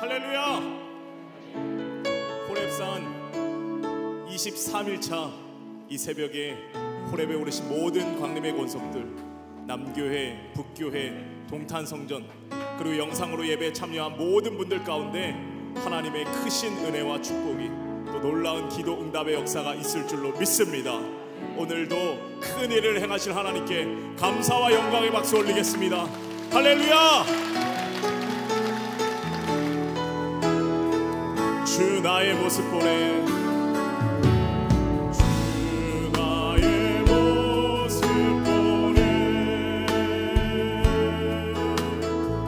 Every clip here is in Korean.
할렐루야. 호렙산 23일차 이 새벽에 호렙에 오르신 모든 광림의 권속들, 남교회, 북교회, 동탄성전, 그리고 영상으로 예배에 참여한 모든 분들 가운데 하나님의 크신 은혜와 축복이, 또 놀라운 기도 응답의 역사가 있을 줄로 믿습니다. 오늘도 큰 일을 행하실 하나님께 감사와 영광의 박수 올리겠습니다. 할렐루야. 주 나의 모습 보내, 주 나의 모습 보내,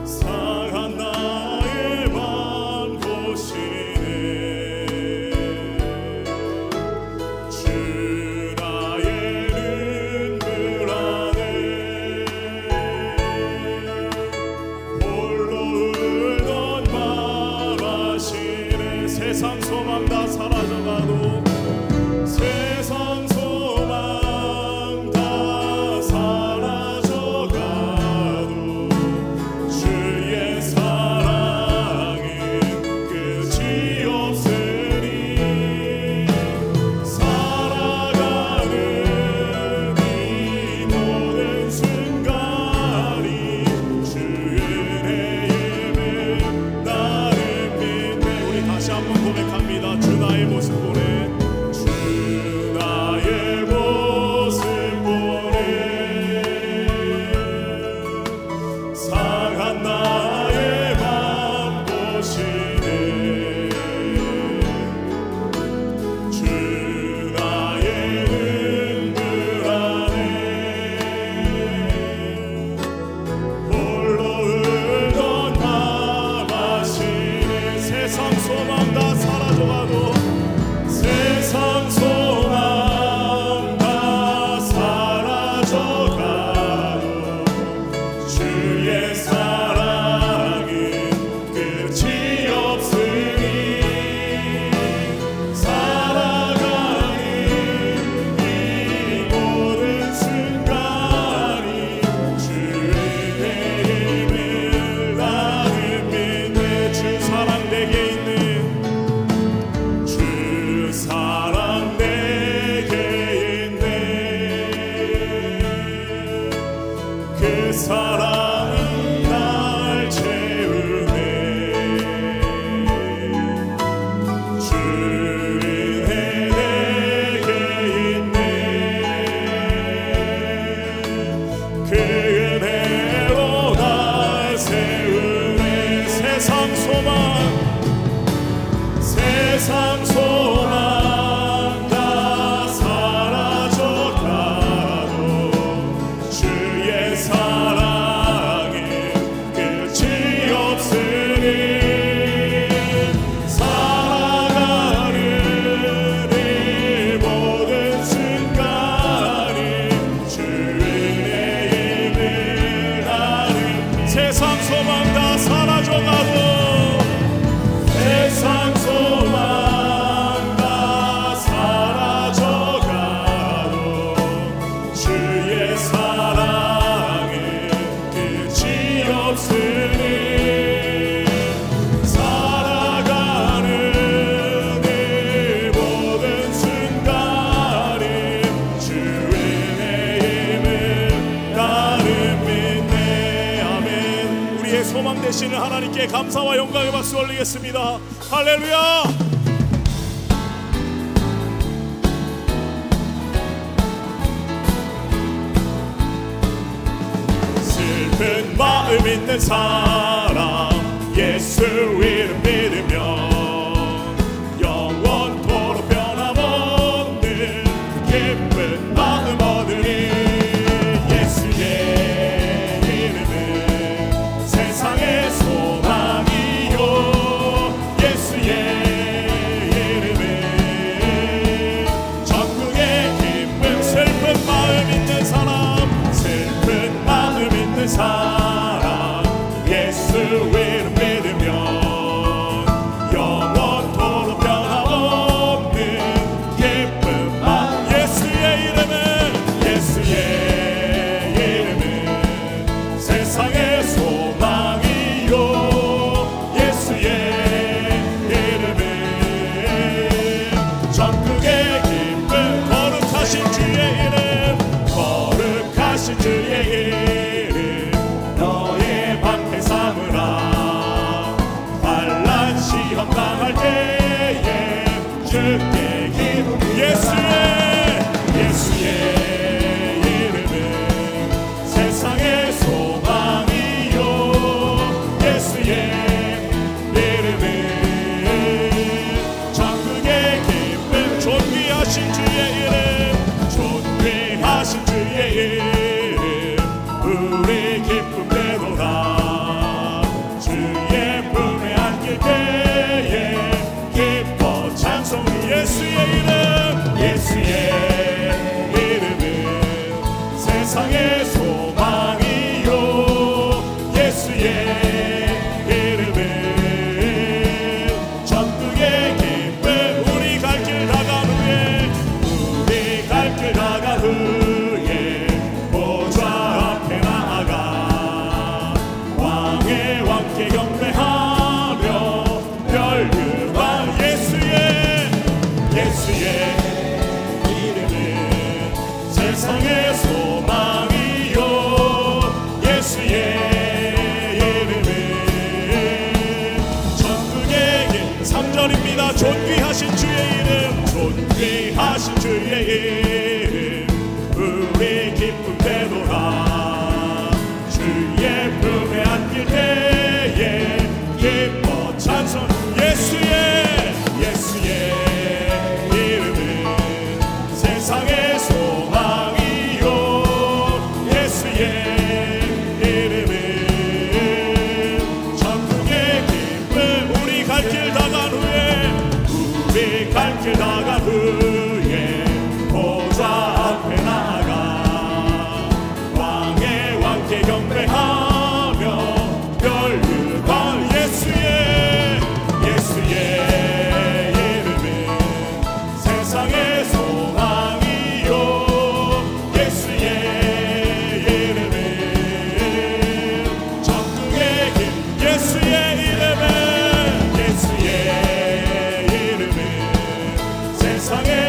상한 나의 맘 고시네. 주 나의 눈물 안에 홀로 울던 맘 아시네. 세상 소망 다 사라져가도, 세상 소망 다 사라져가도 주의 사랑은 끝이 없으니, 살아가는 이 모든 순간이 주 은혜임을 나는 믿네. 우리 다시 한번 고백합니다. 주 나의 모습 보내, 주 나의 모습 보내, 상한 나의 맘 보시네. 주 나의 눈물 안에 홀로 울던 맘 아시네. 세상 소망 다 사라져가도, 세상 소망 다 사라져가도 주의 사랑은 끝이 없으니, 살아가는 이 모든 순간이 주 은혜임을 나는 믿네. 주 사랑 내게 있네, 주 사랑 내게 있네. 그 사랑이 날 채우네. 주 은혜 내게 있네. 그 은혜로 날 세우네. 세상 소망, 세상 소망 다 사라져가도 주의 사랑은 끝이 없으니, 살아가는 이 모든 순간이 주 은혜임을 나는. 세상 소망 다 사라져가도, 세상 소망 다 사라져가도 주의 사랑은 끝이 없으니, 살아가는 이 모든 순간이 주 은혜임을 나는 믿네. 아멘. 우리의 소망 되시는 하나님께 감사와 영광의 박수 올리겠습니다. 할렐루야. 슬픈 마음 있는 사람, 예수 이름 믿으면 영원토록 변함없는 그 기쁜 마음 얻으리. 예수의 이름은 세상의 소망이요, 예수의 이름은 전국의 기쁨. 슬픈 마음 있는 사람, 슬픈 마음 있는 사람, 예수 이름 믿으면 할렐루야. 존귀하신 주의 이름, 존귀하신 주의 이름, 우리 기쁨 되도다. 주의 품에 안길 때에 기뻐 찬송. 예수의 이름은 세상의 소망이요. 예수의 이름은 천국의 기쁨. 우리 갈 길 다간 후에 보좌 앞에 나아가 왕의 왕께 경배하며 멸류관. 예수의 이름은 세상의 소망이요. 예수의 이름은 천국의 길. 예수의 이름은 세상의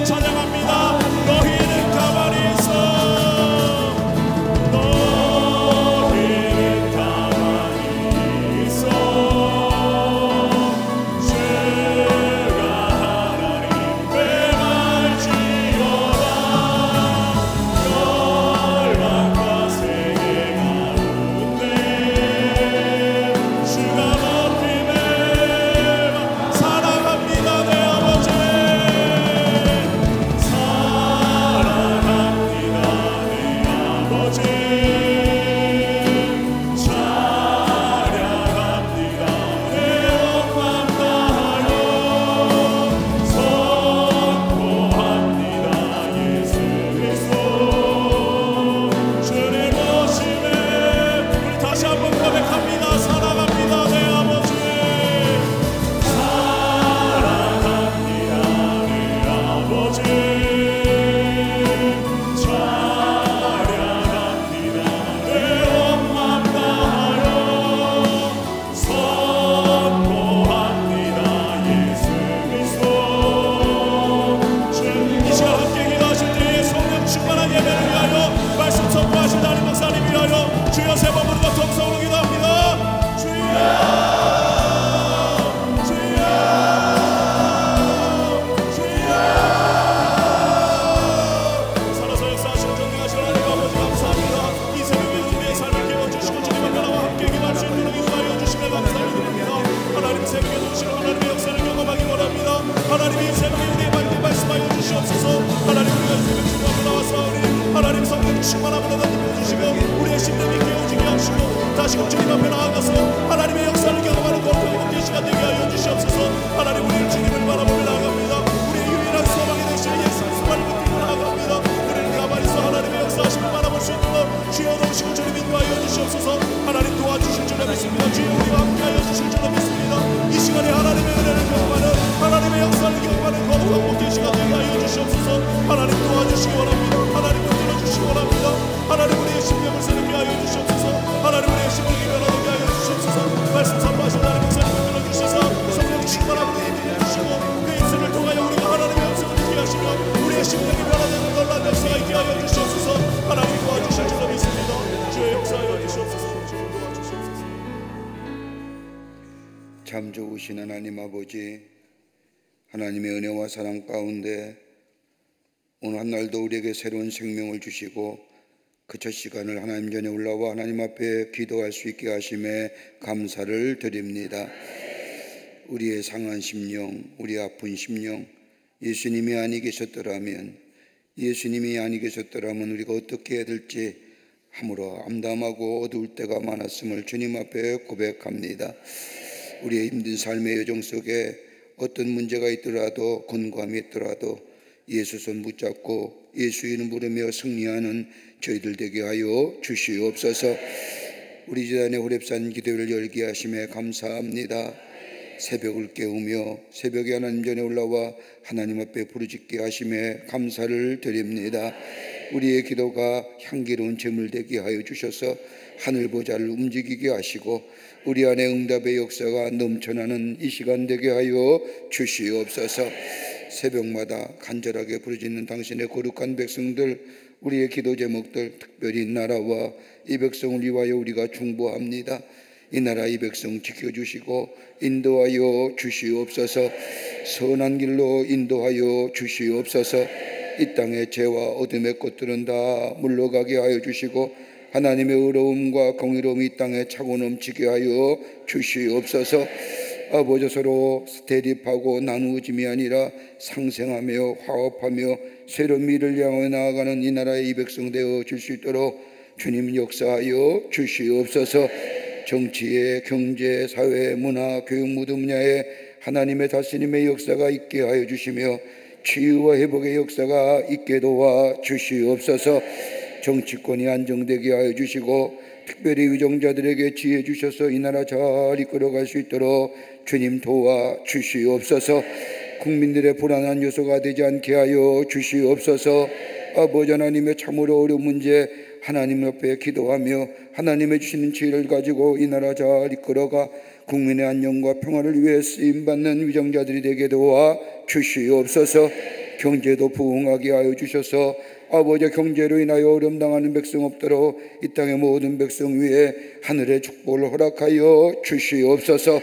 찬양합니다. 너희는 가만히 있어. 너희는 가만히 있어. 주가 하나님 맹할지어다. 열방과 세계 가운데 주가 높임에 사랑합니다. 내 아버지 사랑합니다. 내 아버지 찬양합니다. 내 영광 다하여 선포합니다. 예수 그리스도 주님 오심에 우리 다시 한번 고백합니다. 사랑합니다. 내 아버지 사랑합니다. 내 아버지 찬양합니다. 내 영광 다하여 선포합니다. 예수 그리스도 주님 이 시간 함께 기도하실 때에 성령 충만한 예배를 위하여 말씀 선포하신 담임 목사님 위하여 주여 세 번 부르고 통성으로 기도합니다. 주여 주여 주여 살아서 역사하시는 존귀하신 하나님 아버지 감사합니다. 이 새벽에 우리의 삶을 깨워주시고 주님 앞에 나와 함께 기도할 수 있도록 인도하여 주시며 감사를 드립니다. 하나님 새벽에 오시는 하나님의 역사를 경험하기 원합니다. 하나님이 이 새벽에 우리의 말씀에 말씀하여 주시옵소서. 하나님 우리가 이 새벽 주님 앞에 나왔사오니 하나님 성령 충만함으로 덮여주시고 우리의 심령이 깨어지게 하시고 다시금 주님 앞에 나아가서 하나님의 역사를 경험하는 거룩한 복된 시간 되게 하여 주시옵소서. 하나님 우리를 주님을 바라보며 나아갑니다. 우리의 유일한 소망이 되시는 예수 그리스도를 붙들고 나아갑니다. 우리는 가만히 있어 하나님의 역사하심을 바라볼 수 있도록 주여 도우시고 주님 인도하여 주시옵소서. 하나님 도와주실 줄로 믿습니다. 주여 우리와 함께하여 주실 줄로 믿습니다. 이 시간에 하나님의 은혜를 경험하는 하나님의 역사를 경험하는 거룩한 복된 시간 되게 하여 주시옵소서. 하나님 도와주시기 원합니다. 하나님 붙들어 주시기 원합니다. 하나님 우리의 심령을 새롭게 하여 주시옵소서. 하나님 우리의 심령이 변화되게 하여 주시옵소서. 말씀 선포하신 하나님 목사님 붙들어 주시사 성령 충만함으로 인도해 주시고 그 입술을 통하여 우리가 하나님의 음성을 듣게 하시며 우리의 심령이 변화되는 놀라운 역사가 있게 하여 주시옵소서. 하나님 도와주실 줄로 믿습니다. 주의 역사하여 주시옵소서. 주님 도와주시옵소서. 참 좋으신 하나님 아버지, 하나님의 은혜와 사랑 가운데 오늘 한 날도 우리에게 새로운 생명을 주시고 그 첫 시간을 하나님 전에 올라와 하나님 앞에 기도할 수 있게 하심에 감사를 드립니다. 우리의 상한 심령, 우리 아픈 심령, 예수님이 아니 계셨더라면 우리가 어떻게 해야 될지 아무로 암담하고 어두울 때가 많았음을 주님 앞에 고백합니다. 우리의 힘든 삶의 여정 속에 어떤 문제가 있더라도 곤고함이 있더라도 예수 손 붙잡고 예수 이름 부르며 승리하는 저희들 되게 하여 주시옵소서. 우리 지단의 호렙산 기도를 열게 하심에 감사합니다. 새벽을 깨우며 새벽에 하나님 전에 올라와 하나님 앞에 부르짖게 하심에 감사를 드립니다. 우리의 기도가 향기로운 제물 되게 하여 주셔서 하늘 보좌를 움직이게 하시고 우리 안에 응답의 역사가 넘쳐나는 이 시간 되게 하여 주시옵소서. 새벽마다 간절하게 부르짖는 당신의 거룩한 백성들, 우리의 기도 제목들, 특별히 나라와 이 백성을 위하여 우리가 중보합니다. 이 나라 이 백성 지켜주시고 인도하여 주시옵소서. 선한 길로 인도하여 주시옵소서. 이 땅의 죄와 어둠의 꽃들은 다 물러가게 하여 주시고 하나님의 의로움과 공의로움이 이 땅에 차고 넘치게 하여 주시옵소서. 아버지, 서로 대립하고 나누어짐이 아니라 상생하며 화합하며 새로운 미래를 향해 나아가는 이 나라의 이 백성 되어 줄 수 있도록 주님 역사하여 주시옵소서. 정치의, 경제, 사회, 문화, 교육 모든 분야에 하나님의 다스림의 역사가 있게 하여 주시며 치유와 회복의 역사가 있게 도와 주시옵소서. 정치권이 안정되게 하여 주시고 특별히 유정자들에게 지혜 주셔서 이 나라 잘 이끌어갈 수 있도록 주님 도와 주시옵소서. 국민들의 불안한 요소가 되지 않게 하여 주시옵소서. 아버지 하나님의 참으로 어려운 문제 하나님 옆에 기도하며 하나님의 주시는 지혜를 가지고 이 나라 잘 이끌어가 국민의 안녕과 평화를 위해 쓰임받는 위정자들이 되게 도와 주시옵소서. 경제도 부흥하게 하여 주셔서 아버지 경제로 인하여 어려움 당하는 백성 없도록 이 땅의 모든 백성 위에 하늘의 축복을 허락하여 주시옵소서.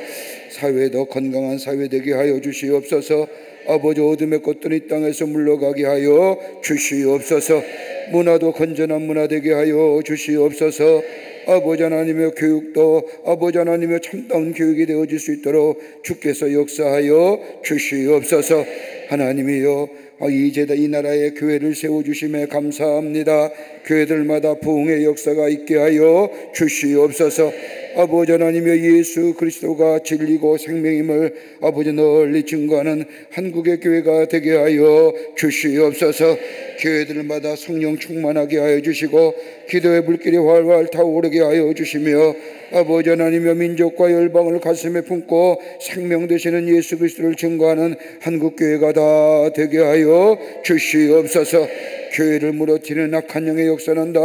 사회도 건강한 사회 되게 하여 주시옵소서. 아버지 어둠의 꽃들이 이 땅에서 물러가게 하여 주시옵소서. 문화도 건전한 문화 되게 하여 주시옵소서. 아버지 하나님의 교육도 아버지 하나님의 참다운 교육이 되어질 수 있도록 주께서 역사하여 주시옵소서. 하나님이여 이 나라의 교회를 세워주심에 감사합니다. 교회들마다 부흥의 역사가 있게 하여 주시옵소서. 아버지 하나님의 예수 그리스도가 진리고 생명임을 아버지 널리 증거하는 한국의 교회가 되게 하여 주시옵소서. 교회들마다 성령 충만하게 하여 주시고 기도의 불길이 활활 타오르게 하여 주시며 아버지 하나님의 민족과 열방을 가슴에 품고 생명 되시는 예수 그리스도를 증거하는 한국교회가 다 되게 하여 주시옵소서. 교회를 무너뜨리는 악한 영의 역사는 다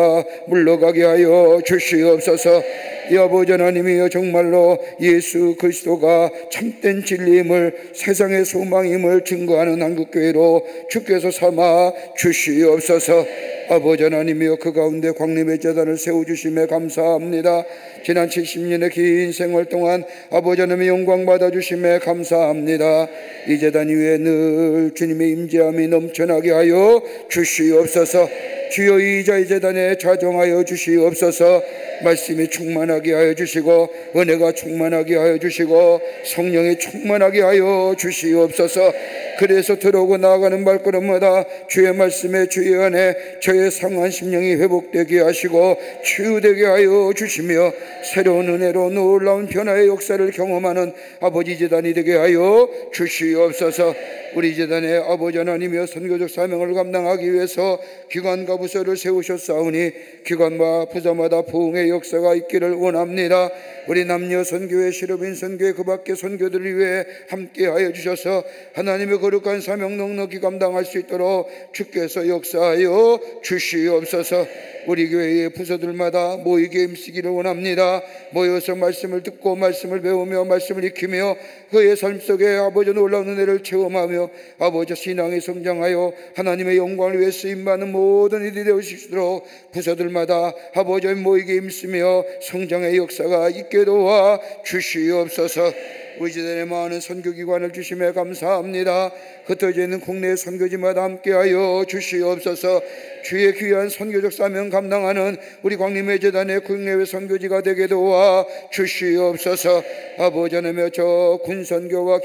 물러가게 하여 주시옵소서. 이 아버지 하나님이여 정말로 예수 그리스도가 참된 진리임을 세상의 소망임을 증거하는 한국교회로 주께서 삼아 주시옵소서. 아버지 하나님이여 그 가운데 광림의 제단을 세워주심에 감사합니다. 지난 70년의 긴 생활 동안 아버지 하나님의 영광 받아주심에 감사합니다. 이 제단 위에 늘 주님의 임재함이 넘쳐나게 하여 주시옵소서. 주여 이 제단에 좌정하여 주시옵소서. 말씀이 충만하게 하여 주시고 은혜가 충만하게 하여 주시고 성령이 충만하게 하여 주시옵소서. 그래서 들어오고 나아가는 발걸음마다 주의 말씀에 주의 안에 저의 상한 심령이 회복되게 하시고 치유되게 하여 주시며 새로운 은혜로 놀라운 변화의 역사를 경험하는 아버지 제단이 되게 하여 주시옵소서. 우리 제단의 아버지 하나님이여 선교적 사명을 감당하기 위해서 기관과 부서를 세우셨사오니 기관과 부서마다 부흥의 역사가 있기를 원합니다. 우리 남녀 선교회, 실업인 선교회, 그 밖의 선교들을 위해 함께하여 주셔서 하나님의 거룩한 사명 넉넉히 감당할 수 있도록 주께서 역사하여 주시옵소서. 우리 교회의 부서들마다 모이게 힘쓰기를 원합니다. 모여서 말씀을 듣고 말씀을 배우며 말씀을 익히며 그의 삶 속에 아버지 놀라운 은혜를 체험하며 아버지 신앙이 성장하여 하나님의 영광을 위해 쓰임받는 모든 일이 되실 수 있도록 부서들마다 아버지 모이게 힘쓰며 성장의 역사가 있게 도와 주시옵소서. 우리 제단에 많은 선교기관을 주심에 감사합니다. 흩어져 있는 국내 선교지마다 함께하여 주시옵소서. 주의 귀한 선교적 사명 감당하는 우리 광림의 제단의 국내외 선교지가 되게 도와 주시옵소서. 아버지 하나님의 저 군선교와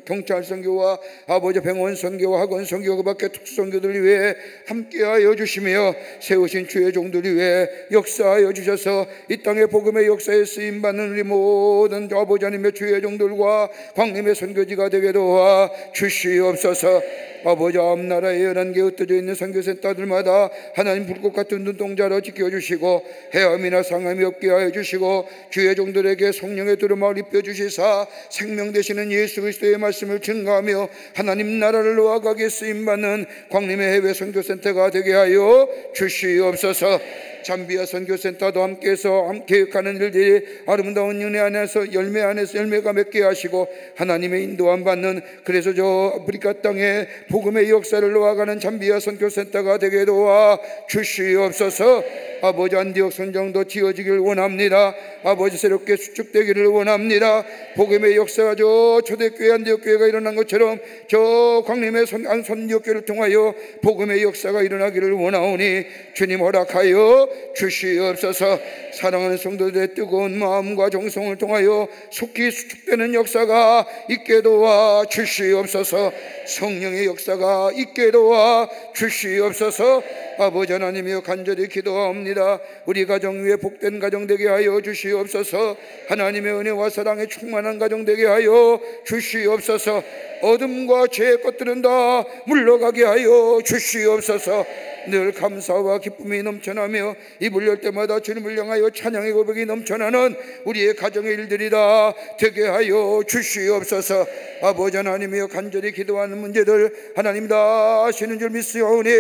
경찰 선교와 아버지 병원 선교와 학원 선교 그 밖에 특수선교들을 위해 함께하여 주시며 세우신 주의 종들을 위해 역사하여 주셔서 이 땅의 복음의 역사에 쓰임받는 우리 모든 아버지 하나님의 주의 종들과 광림의 선교지가 되게 도와 주시옵소서. 아버지 앞나라의 11개 흩어져 있는 선교센터들마다 하나님 불꽃 같은 눈동자로 지켜주시고 해함이나 상함이 없게 하여 주시고 주의 종들에게 성령의 두루마를 입혀주시사 생명 되시는 예수 그리스도의 말씀을 증거하며 하나님 나라를 놓아가게 쓰임받는 광림의 해외 선교센터가 되게 하여 주시옵소서. 잠비아 선교센터도 함께해서 계획하는 일들이 아름다운 은혜 안에서 열매가 맺게 하시고 하나님의 인도함 받는 그래서 저 아프리카 땅에 복음의 역사를 놓아가는 잠비아 선교센터가 되게 도와 주시옵소서. 아버지 안디옥 선정도 지어지길 원합니다. 아버지 새롭게 수축되기를 원합니다. 복음의 역사가 저 초대교회 안디옥교회가 일어난 것처럼 저 광림의 선교교회를 통하여 복음의 역사가 일어나기를 원하오니 주님 허락하여 주시옵소서. 사랑하는 성도들의 뜨거운 마음과 정성을 통하여 속히 수축되는 역사가 있게 도와 주시옵소서. 성령의 역사가 있게 도와 주시옵소서. 아버지 하나님이여 간절히 기도합니다. 우리 가정 위에 복된 가정 되게 하여 주시옵소서. 하나님의 은혜와 사랑에 충만한 가정 되게 하여 주시옵소서. 어둠과 죄의 것들은 다 물러가게 하여 주시옵소서. 늘 감사와 기쁨이 넘쳐나며 입을 열 때마다 주님을 향하여 찬양의 고백이 넘쳐나는 우리의 가정의 일들이다 되게 하여 주시옵소서. 아버지 하나님이여, 간절히 기도하는 문제들 하나님 다 아시는 줄 믿사오니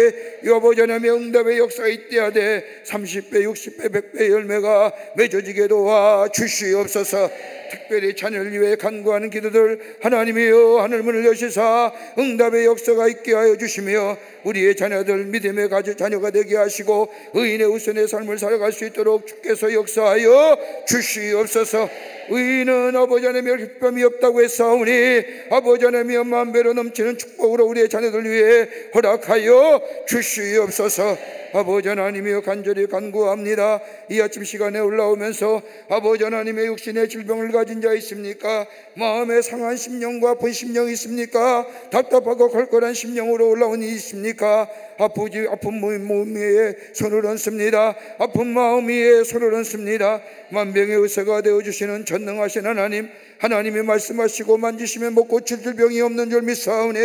이 아버지 하나님의 응답의 역사가 있대하되 30배 60배 100배 열매가 맺어지게 도와 주시옵소서. 특별히 자녀를 위해 간구하는 기도들 하나님이여, 하늘문을 여시사 응답의 역사가 있게 하여 주시며 우리의 자녀들 믿음의 자녀가 되게 하시고 의인의 우선의 삶을 살아갈 수 있도록 주께서 역사하여 주시옵소서. 의인은 아버지 하나님의 기쁨이 없다고 했사오니 아버지 하나님의 만배로 넘치는 축복으로 우리의 자녀들 위해 허락하여 주시옵소서. 아버지 하나님이여, 간절히 간구합니다. 이 아침 시간에 올라오면서 아버지 하나님의 육신의 질병을 가진 자 있습니까? 마음의 상한 심령과 아픈 심령이 있습니까? 답답하고 걸걸한 심령으로 올라온 이 있습니까? 아픈 몸 위에 손을 얹습니다. 아픈 마음 위에 손을 얹습니다. 만병의 의사가 되어주시는 전능하신 하나님, 하나님이 말씀하시고 만지시면 못 고칠 질병이 없는 줄 믿사오니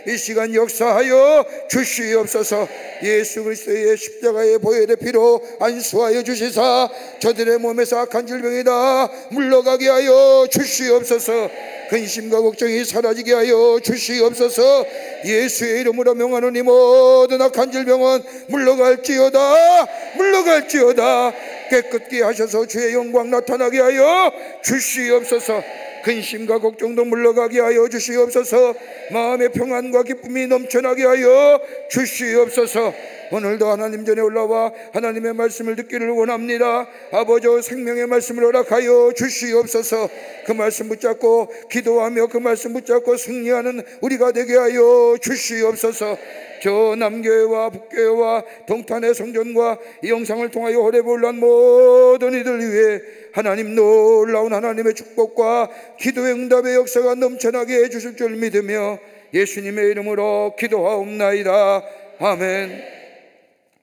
이 시간 역사하여 주시옵소서. 예수 그리스도의 십자가의 보혈의 피로 안수하여 주시사 저들의 몸에서 악한 질병이 다 물러가게 하여 주시옵소서. 근심과 걱정이 사라지게 하여 주시옵소서. 예수의 이름으로 명하노니 모든 악한 질병은 물러갈지어다 물러갈지어다. 깨끗게 하셔서 주의 영광 나타나게 하여 주시옵소서. 근심과 걱정도 물러가게 하여 주시옵소서. 마음의 평안과 기쁨이 넘쳐나게 하여 주시옵소서. 오늘도 하나님 전에 올라와 하나님의 말씀을 듣기를 원합니다. 아버지, 생명의 말씀을 허락하여 주시옵소서. 그 말씀 붙잡고 기도하며 그 말씀 붙잡고 승리하는 우리가 되게 하여 주시옵소서. 저 남교회와 북교회와 동탄의 성전과 이 영상을 통하여 호렙에 올라온 모든 이들 위해 하나님 놀라운 하나님의 축복과 기도의 응답의 역사가 넘쳐나게 해주실 줄 믿으며 예수님의 이름으로 기도하옵나이다. 아멘.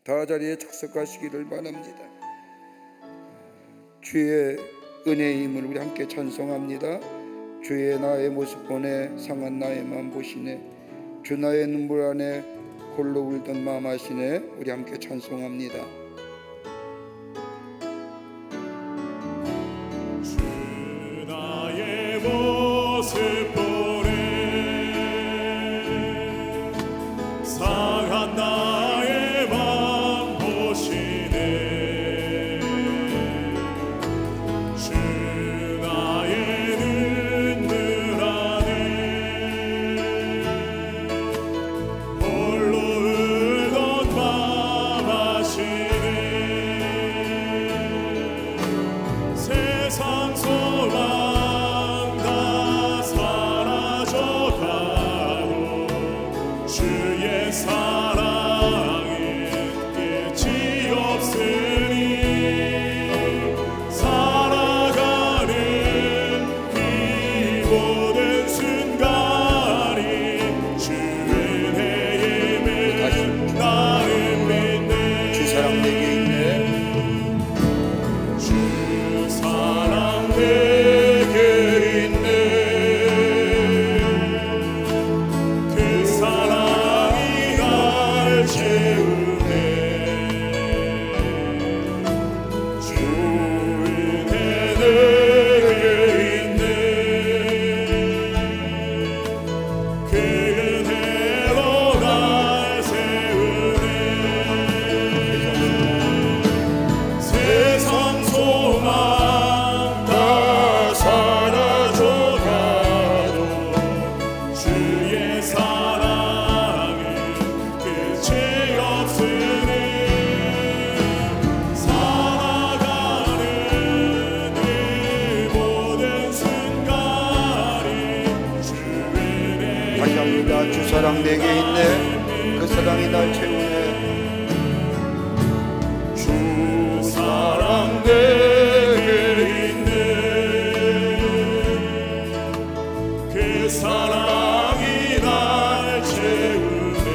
다 자리에 착석하시기를 바랍니다. 주의 은혜의 힘을 우리 함께 찬송합니다. 주의 나의 모습 보내 상한 나의 마음 보시네. 주 나의 눈물 안에 홀로 울던 마음 아시네. 우리 함께 찬송합니다. 주 나의 모습 보내 상한 나의 마음 보시네. 주 나의 눈물 안에 홀로 울던 마음 아시네. 세상 소망 다 사라져가도 주의 사랑은 끝이 없으니 살아가는 이 모든 순간이 주 은혜의 힘을 나는 믿네. 주 사랑 내게 있네. 주 사랑 내게 있네. 그 사랑이 날 채우네. 주 은혜 내게 있네. 그 은혜로 날 세우네. 세상 소망 다 사라져가도 주의 사랑은 끝이 없으니 살아가는 이 모든 순간이 주 은혜. 다시 합니다. 주 사랑 내게 있네. 그 사랑이 날 채우네. 주 사랑 내게 있네. 그 사랑이 날 채우네.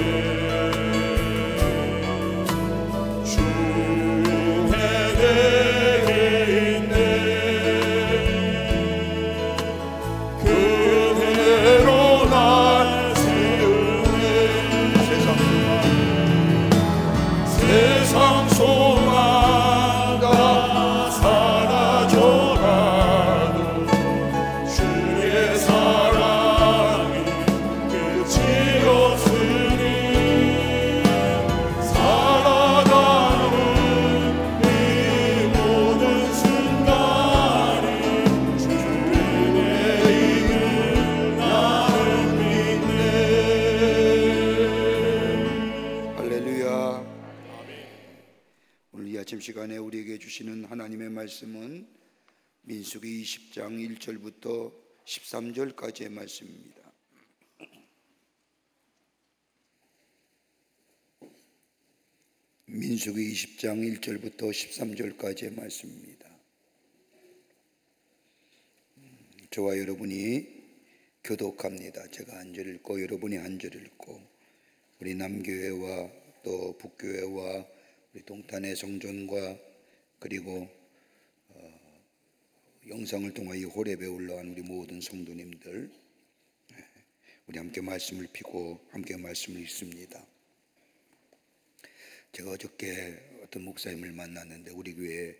주 은혜 내게 있네. 그 은혜로 날 세우네. 세상 소망 아침 시간에 우리에게 주시는 하나님의 말씀은 민수기 20장 1절부터 13절까지의 말씀입니다. 민수기 20장 1절부터 13절까지의 말씀입니다. 저와 여러분이 교독합니다. 제가 한 절 읽고 여러분이 한 절 읽고 우리 남교회와 또 북교회와 우리 동탄의 성전과 그리고 영상을 통하여 호렙에 올라간 우리 모든 성도님들, 우리 함께 말씀을 피고 함께 말씀을 읽습니다. 제가 어저께 어떤 목사님을 만났는데 우리 교회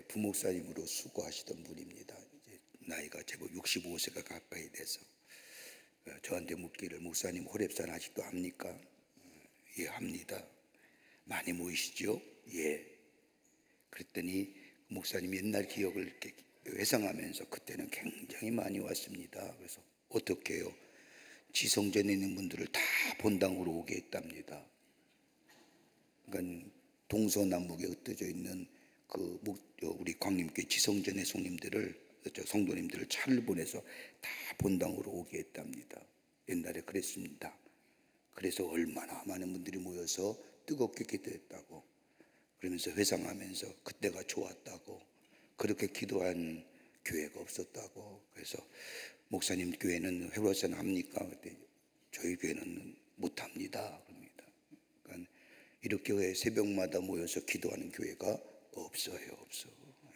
부목사님으로 수고하시던 분입니다. 이제 나이가 제법 65세가 가까이 돼서 저한테 묻기를, 목사님 호렙산 아직도 합니까? 예, 합니다. 많이 모이시죠? 예. 그랬더니 목사님 옛날 기억을 이렇게 회상하면서 그때는 굉장히 많이 왔습니다. 그래서 어떻게 해요? 지성전에 있는 분들을 다 본당으로 오게 했답니다. 그러니까 동서남북에 흩어져 있는 우리 광림교회 지성전의 성도님들을 차를 보내서 다 본당으로 오게 했답니다. 옛날에 그랬습니다. 그래서 얼마나 많은 분들이 모여서 뜨겁게 기도했다고, 그러면서 회상하면서 그때가 좋았다고, 그렇게 기도한 교회가 없었다고. 그래서 목사님 교회는 회로선 합니까? 그때 저희 교회는 못합니다. 그럽니다. 그러니까 이렇게 왜 새벽마다 모여서 기도하는 교회가 없어요. 없어.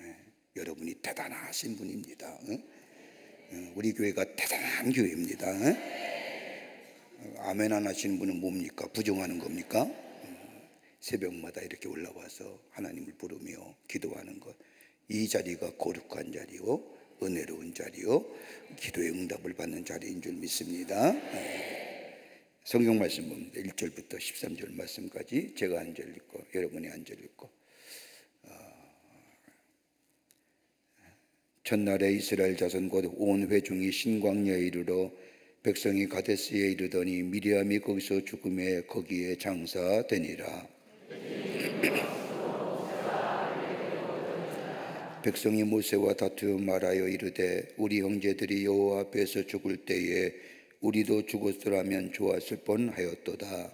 예. 여러분이 대단하신 분입니다. 우리 교회가 대단한 교회입니다. 아멘 안 하시는 분은 뭡니까? 부정하는 겁니까? 새벽마다 이렇게 올라와서 하나님을 부르며 기도하는 것, 이 자리가 거룩한 자리요, 은혜로운 자리요, 기도의 응답을 받는 자리인 줄 믿습니다. 성경 말씀 봅니다. 1절부터 13절 말씀까지 제가 한 절 읽고 여러분이 한 절 읽고. 첫날에 이스라엘 자손 곧 온 회중이 신광야에 이르러 백성이 가데스에 이르더니 미리암이 거기서 죽음에 거기에 장사되니라. 백성이 모세와 다투어 말하여 이르되 우리 형제들이 여호와 앞에서 죽을 때에 우리도 죽었으라면 좋았을 뻔하였도다.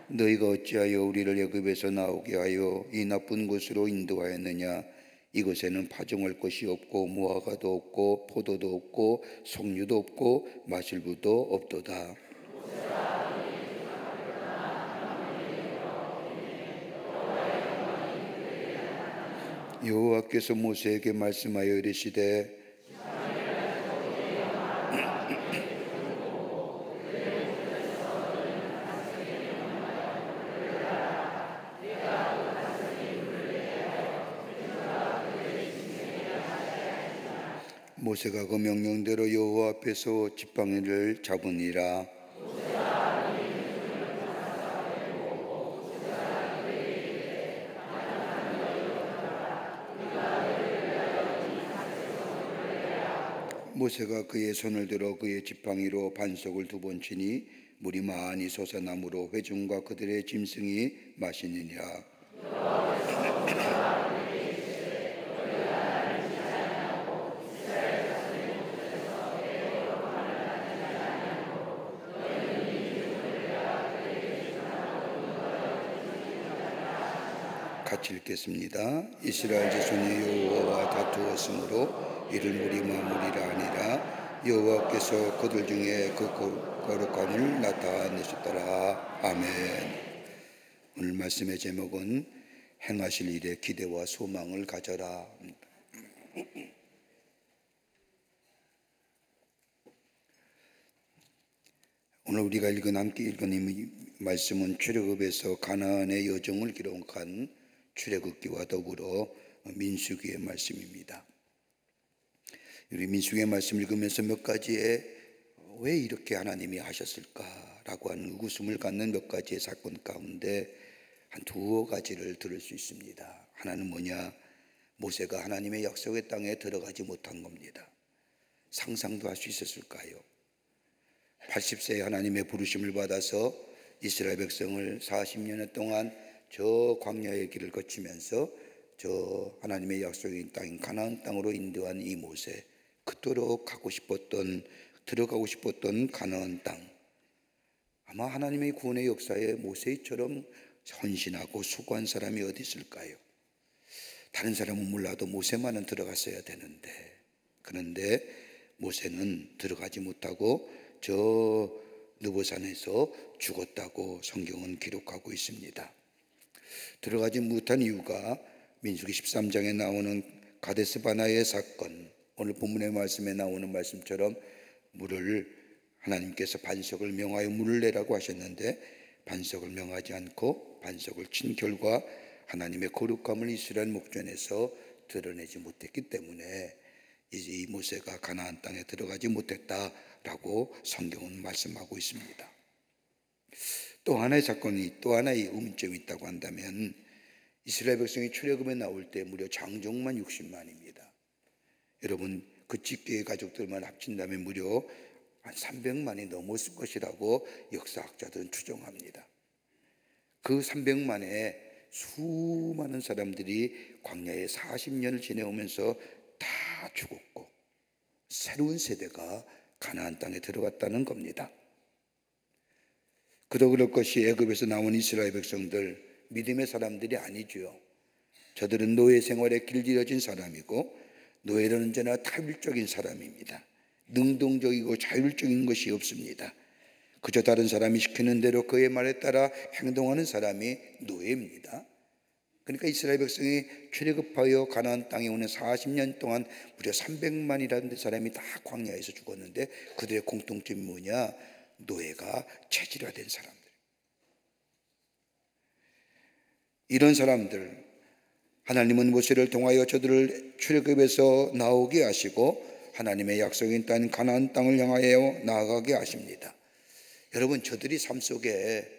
너희가 어찌하여 우리를 애굽에서 나오게 하여 이 나쁜 곳으로 인도하였느냐? 이곳에는 파종할 것이 없고 무화과도 없고 포도도 없고 석류도 없고 마실부도 없도다. 여호와께서 모세에게 말씀하여 이르시되 모세가 그 명령대로 여호와 앞에서 지팡이를 잡으니라. 모세가 그의 손을 들어 그의 지팡이로 반석을 2번 치니 물이 많이 솟아나므로 회중과 그들의 짐승이 마시니라. 같이 읽겠습니다. 이스라엘 자손이 여호와와 다투었으므로 이를 물이 마무리라 아니라 여호와께서 그들 중에 그 거룩함을 나타내셨더라. 아멘. 오늘 말씀의 제목은 행하실 일에 기대와 소망을 가져라. 오늘 우리가 함께 읽은 이 말씀은 출애굽에서 가나안의 여정을 기록한 출애굽기와 더불어 민수기의 말씀입니다. 우리 민수기의 말씀 읽으면서 몇 가지의 왜 이렇게 하나님이 하셨을까라고 하는 의구심을 갖는 몇 가지의 사건 가운데 한 2가지를 들을 수 있습니다. 하나는 뭐냐? 모세가 하나님의 약속의 땅에 들어가지 못한 겁니다. 상상도 할 수 있었을까요? 80세에 하나님의 부르심을 받아서 이스라엘 백성을 40년 동안 저 광야의 길을 거치면서 저 하나님의 약속인 땅인 가나안 땅으로 인도한 이 모세, 그토록 들어가고 싶었던 가나안 땅, 아마 하나님의 구원의 역사에 모세처럼 헌신하고 수고한 사람이 어디 있을까요? 다른 사람은 몰라도 모세만은 들어갔어야 되는데, 그런데 모세는 들어가지 못하고 저 느보산에서 죽었다고 성경은 기록하고 있습니다. 들어가지 못한 이유가 민수기 13장에 나오는 가데스 바나의 사건, 오늘 본문의 말씀에 나오는 말씀처럼 하나님께서 반석을 명하여 물을 내라고 하셨는데 반석을 명하지 않고 반석을 친 결과 하나님의 거룩함을 이스라엘 목전에서 드러내지 못했기 때문에 이 모세가 가나안 땅에 들어가지 못했다라고 성경은 말씀하고 있습니다. 또 하나의 사건이, 또 하나의 의문점이 있다고 한다면 이스라엘 백성이 출애굽에 나올 때 무려 장정만 60만입니다. 여러분, 그 집계의 가족들만 합친다면 무려 한 300만이 넘었을 것이라고 역사학자들은 추정합니다. 그 300만에 수많은 사람들이 광야에 40년을 지내오면서 다 죽었고 새로운 세대가 가나안 땅에 들어갔다는 겁니다. 그럴 것이 애굽에서 나온 이스라엘 백성들, 믿음의 사람들이 아니죠. 저들은 노예 생활에 길들여진 사람이고 노예는 언제나 타율적인 사람입니다. 능동적이고 자율적인 것이 없습니다. 그저 다른 사람이 시키는 대로 그의 말에 따라 행동하는 사람이 노예입니다. 그러니까 이스라엘 백성이 출애굽하여 가나안 땅에 오는 40년 동안 무려 300만이라는 사람이 다 광야에서 죽었는데 그들의 공통점이 뭐냐? 노예가 체질화된 사람들. 이런 사람들, 하나님은 모세를 통하여 저들을 출애굽에서 나오게 하시고 하나님의 약속인 땅 가나안 땅을 향하여 나아가게 하십니다. 여러분, 저들이 삶 속에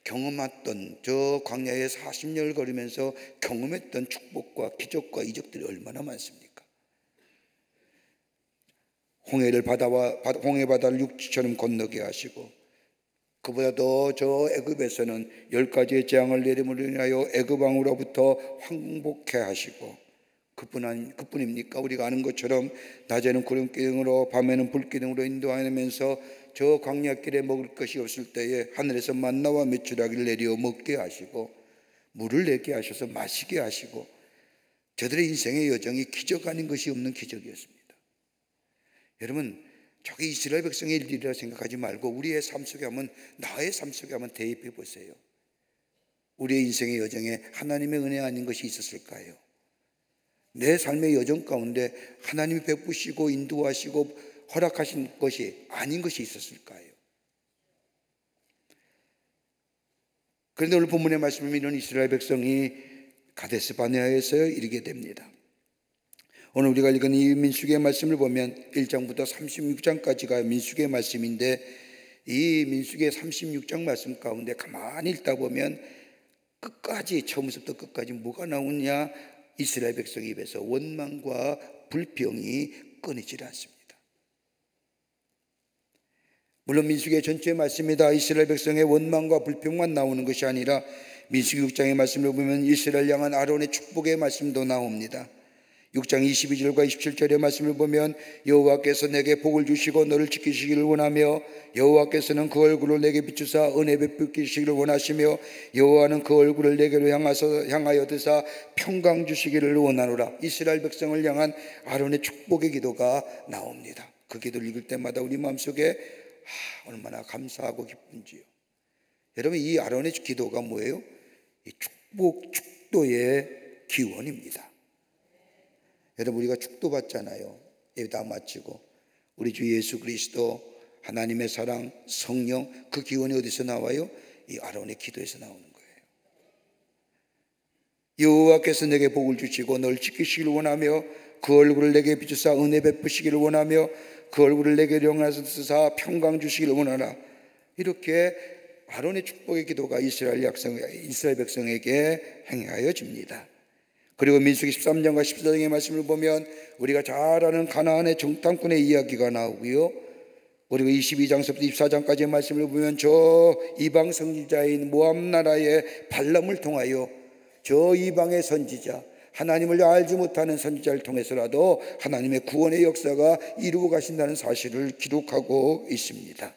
경험했던 저 광야에 40년을 걸으면서 경험했던 축복과 기적과 이적들이 얼마나 많습니까? 홍해 바다를 육지처럼 건너게 하시고, 그보다 더 저 애굽에서는 10가지의 재앙을 내림으로 인하여 애굽 왕으로부터 항복케 하시고, 그뿐입니까? 우리가 아는 것처럼 낮에는 구름기둥으로 밤에는 불기둥으로 인도하면서 저 광야길에 먹을 것이 없을 때에 하늘에서 만나와 메추라기를 내려 먹게 하시고 물을 내게 하셔서 마시게 하시고, 저들의 인생의 여정이 기적 아닌 것이 없는 기적이었습니다. 여러분, 저게 이스라엘 백성의 일이라 생각하지 말고 우리의 삶 속에 한번, 나의 삶 속에 한번 대입해 보세요. 우리의 인생의 여정에 하나님의 은혜 아닌 것이 있었을까요? 내 삶의 여정 가운데 하나님이 베푸시고 인도하시고 허락하신 것이 아닌 것이 있었을까요? 그런데 오늘 본문의 말씀을 믿는 이스라엘 백성이 가데스 바네아에서 이르게 됩니다. 오늘 우리가 읽은 이 민수기의 말씀을 보면 1장부터 36장까지가 민수기의 말씀인데, 이 민수기의 36장 말씀 가운데 가만히 읽다 보면 끝까지, 처음부터 끝까지 뭐가 나오냐? 이스라엘 백성 입에서 원망과 불평이 끊이질 않습니다. 물론 민수기의 전체 말씀이다 이스라엘 백성의 원망과 불평만 나오는 것이 아니라 민수기 6장의 말씀을 보면 이스라엘 향한 아론의 축복의 말씀도 나옵니다. 6장 22절과 27절의 말씀을 보면 여호와께서 내게 복을 주시고 너를 지키시기를 원하며 여호와께서는 그 얼굴을 내게 비추사 은혜 베푸시기를 원하시며 여호와는 그 얼굴을 내게로 향하여 드사 평강 주시기를 원하노라. 이스라엘 백성을 향한 아론의 축복의 기도가 나옵니다. 그 기도를 읽을 때마다 우리 마음속에 얼마나 감사하고 기쁜지요. 여러분, 이 아론의 기도가 뭐예요? 이 축도의 기원입니다. 여러분, 우리가 축도 받잖아요. 예다 마치고 우리 주 예수 그리스도, 하나님의 사랑, 성령, 그 기원이 어디서 나와요? 이 아론의 기도에서 나오는 거예요. 여호와께서 내게 복을 주시고 널 지키시기를 원하며 그 얼굴을 내게 비추사 은혜 베푸시기를 원하며 그 얼굴을 내게 영하사 평강 주시기를 원하라. 이렇게 아론의 축복의 기도가 이스라엘 백성에게 행하여집니다. 그리고 민수기 13장과 14장의 말씀을 보면 우리가 잘 아는 가나안의 정탐꾼의 이야기가 나오고요, 우리가 22장서부터 24장까지의 말씀을 보면 저 이방 선지자인 모압 나라의 발람을 통하여 저 이방의 선지자, 하나님을 알지 못하는 선지자를 통해서라도 하나님의 구원의 역사가 이루어 가신다는 사실을 기록하고 있습니다.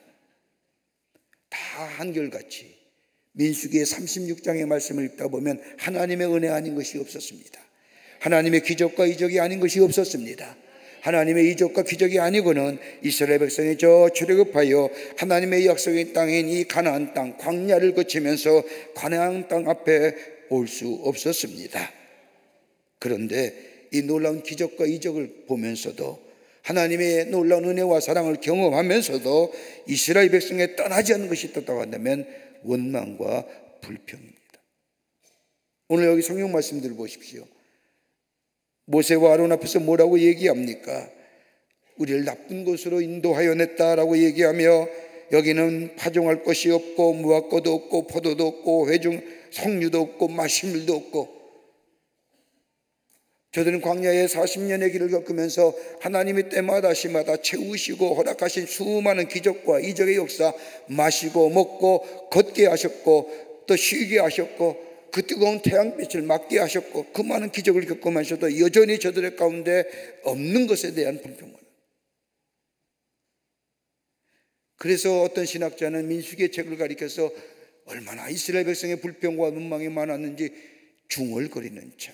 다 한결같이 민수기의 36장의 말씀을 읽다 보면 하나님의 은혜 아닌 것이 없었습니다. 하나님의 기적과 이적이 아닌 것이 없었습니다. 하나님의 이적과 기적이 아니고는 이스라엘 백성이 저 출애굽하여 하나님의 약속의 땅인 이 가나안 땅, 광야를 거치면서 가나안 땅 앞에 올 수 없었습니다. 그런데 이 놀라운 기적과 이적을 보면서도, 하나님의 놀라운 은혜와 사랑을 경험하면서도 이스라엘 백성에 떠나지 않는 것이 있다고 한다면 원망과 불평입니다. 오늘 여기 성경 말씀들을 보십시오. 모세와 아론 앞에서 뭐라고 얘기합니까? 우리를 나쁜 곳으로 인도하여 냈다라고 얘기하며, 여기는 파종할 것이 없고 무화과도 없고 포도도 없고 석류도 없고 마실물도 없고, 저들은 광야에 40년의 길을 겪으면서 하나님의 때마다 시마다 채우시고 허락하신 수많은 기적과 이적의 역사 마시고 먹고 걷게 하셨고 또 쉬게 하셨고 그 뜨거운 태양빛을 맞게 하셨고 그 많은 기적을 겪으면서도 여전히 저들의 가운데 없는 것에 대한 불평을. 그래서 어떤 신학자는 민수기의 책을 가리켜서 얼마나 이스라엘 백성의 불평과 원망이 많았는지 중얼거리는 책.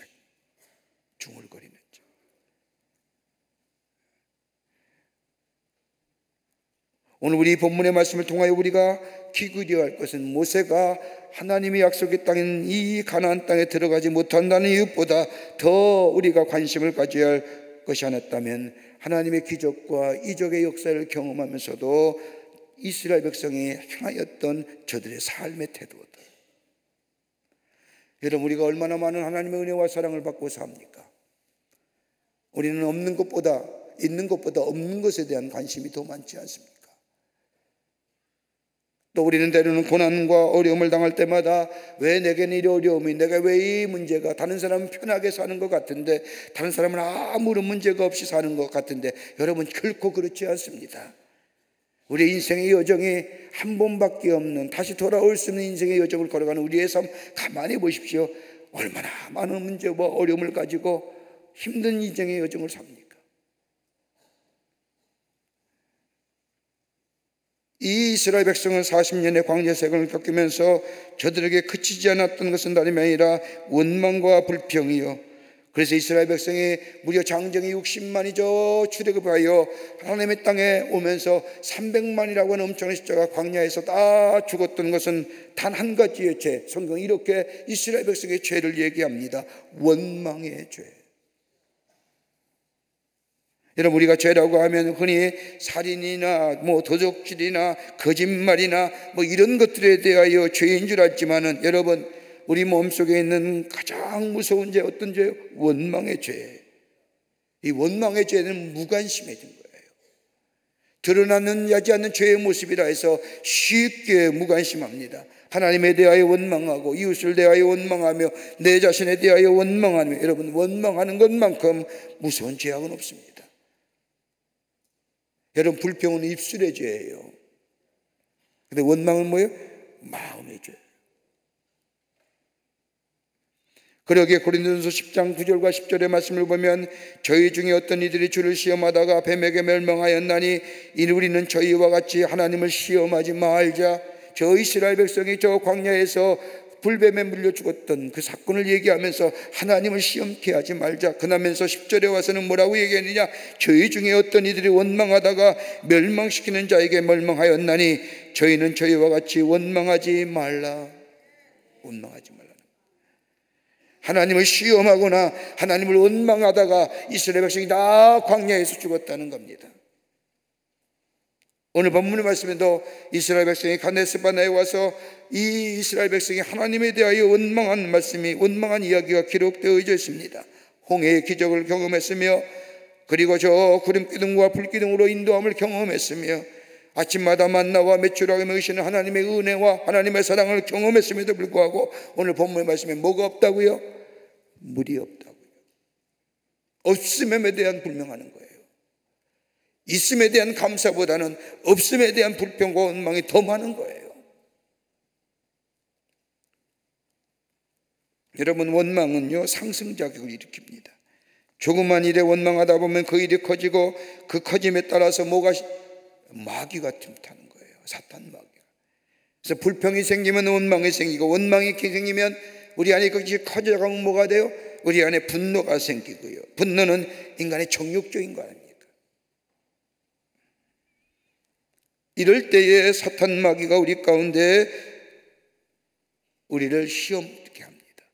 오늘 우리 본문의 말씀을 통하여 우리가 기울여야 할 것은 모세가 하나님의 약속의 땅인 이 가나안 땅에 들어가지 못한다는 이유보다 더 우리가 관심을 가져야 할 것이 하나 있다면 하나님의 기적과 이적의 역사를 경험하면서도 이스라엘 백성이 행하였던 저들의 삶의 태도들. 여러분, 우리가 얼마나 많은 하나님의 은혜와 사랑을 받고 삽니까? 우리는 없는 것보다 있는 것보다 없는 것에 대한 관심이 더 많지 않습니까? 또 우리는 때로는 고난과 어려움을 당할 때마다 왜 내게는 이 어려움이, 내가 왜 이 문제가, 다른 사람은 편하게 사는 것 같은데, 다른 사람은 아무런 문제가 없이 사는 것 같은데, 여러분 결코 그렇지 않습니다. 우리 인생의 여정이 한 번밖에 없는, 다시 돌아올 수 없는 인생의 여정을 걸어가는 우리의 삶 가만히 보십시오. 얼마나 많은 문제와 어려움을 가지고 힘든 인생의 여정을 삽니까? 이 이스라엘 백성은 40년의 광야 생활을 겪으면서 저들에게 그치지 않았던 것은 다름이 아니라 원망과 불평이요, 그래서 이스라엘 백성이 무려 장정이 60만이 저 출애굽하여 하나님의 땅에 오면서 300만이라고 하는 엄청난 숫자가 광야에서 다 죽었던 것은 단 한 가지의 죄. 성경은 이렇게 이스라엘 백성의 죄를 얘기합니다. 원망의 죄. 여러분, 우리가 죄라고 하면 흔히 살인이나 도적질이나 거짓말이나 이런 것들에 대하여 죄인 줄 알지만은, 여러분, 우리 몸속에 있는 가장 무서운 죄, 어떤 죄요? 원망의 죄. 이 원망의 죄는 무관심해진 거예요. 드러나지 않는 죄의 모습이라 해서 쉽게 무관심합니다. 하나님에 대하여 원망하고 이웃을 대하여 원망하며 내 자신에 대하여 원망하며, 여러분, 원망하는 것만큼 무서운 죄악은 없습니다. 여러분, 불평은 입술의 죄예요. 근데 원망은 뭐예요? 마음의 죄. 그러기에 고린도전서 10장 9절과 10절의 말씀을 보면 저희 중에 어떤 이들이 주를 시험하다가 뱀에게 멸망하였나니 이는 우리는 저희와 같이 하나님을 시험하지 말자. 저 이스라엘 백성이 저 광야에서 불뱀에 물려 죽었던 그 사건을 얘기하면서 하나님을 시험케 하지 말자. 그러면서 10절에 와서는 뭐라고 얘기했느냐? 저희 중에 어떤 이들이 원망하다가 멸망시키는 자에게 멸망하였나니 저희는 저희와 같이 원망하지 말라. 원망하지 말라. 하나님을 시험하거나 하나님을 원망하다가 이스라엘 백성이 다 광야에서 죽었다는 겁니다. 오늘 본문의 말씀에도 이스라엘 백성이 가데스 바네에 와서 이 이스라엘 백성이 하나님에 대하여 원망한 이야기가 기록되어 있습니다. 홍해의 기적을 경험했으며, 그리고 저 구름기둥과 불기둥으로 인도함을 경험했으며, 아침마다 만나와 메추라기 먹이시는 하나님의 은혜와 하나님의 사랑을 경험했음에도 불구하고 오늘 본문의 말씀에 뭐가 없다고요? 물이 없다고요. 없음에 대한 불명하는 거예요. 있음에 대한 감사보다는 없음에 대한 불평과 원망이 더 많은 거예요. 여러분, 원망은요 상승작용을 일으킵니다. 조그만 일에 원망하다 보면 그 일이 커지고 그 커짐에 따라서 마귀가 틈타는 거예요. 사탄 마귀가. 그래서 불평이 생기면 원망이 생기고, 원망이 생기면 우리 안에 그것이 커져가면 뭐가 돼요? 우리 안에 분노가 생기고요. 분노는 인간의 정욕적인 거 아닙니까? 이럴 때에 사탄 마귀가 우리 가운데 우리를 시험케 합니다.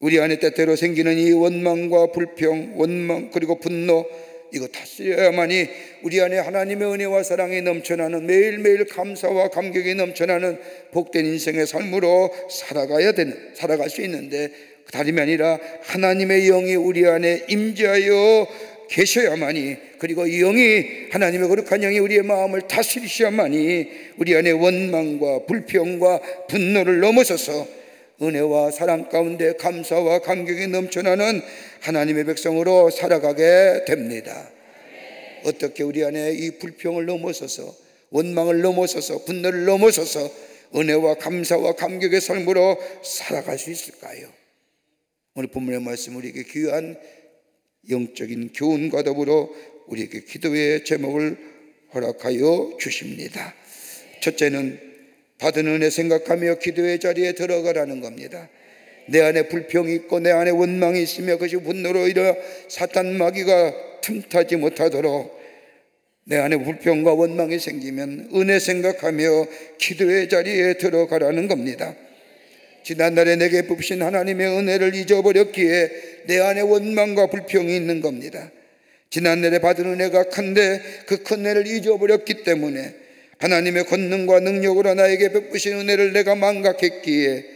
우리 안에 때때로 생기는 이 원망과 불평, 원망 그리고 분노, 이거 다스려야만이 우리 안에 하나님의 은혜와 사랑이 넘쳐나는, 매일매일 감사와 감격이 넘쳐나는 복된 인생의 삶으로 살아갈 수 있는데, 다름이 아니라 하나님의 영이 우리 안에 임재하여 계셔야만이, 그리고 이 영이, 하나님의 거룩한 영이 우리의 마음을 다스리셔야만이 우리 안에 원망과 불평과 분노를 넘어서서 은혜와 사랑 가운데 감사와 감격이 넘쳐나는 하나님의 백성으로 살아가게 됩니다. 어떻게 우리 안에 이 불평을 넘어서서, 원망을 넘어서서, 분노를 넘어서서 은혜와 감사와 감격의 삶으로 살아갈 수 있을까요? 오늘 본문의 말씀 우리에게 귀한 영적인 교훈과 더불어 우리에게 기도의 제목을 허락하여 주십니다. 첫째는 받은 은혜 생각하며 기도의 자리에 들어가라는 겁니다. 내 안에 불평이 있고 내 안에 원망이 있으며 그것이 분노로 인하여 사탄 마귀가 틈타지 못하도록, 내 안에 불평과 원망이 생기면 은혜 생각하며 기도의 자리에 들어가라는 겁니다. 지난날에 내게 베푸신 하나님의 은혜를 잊어버렸기에 내 안에 원망과 불평이 있는 겁니다. 지난날에 받은 은혜가 큰데 그 큰 은혜를 잊어버렸기 때문에 하나님의 권능과 능력으로 나에게 베푸신 은혜를 내가 망각했기에,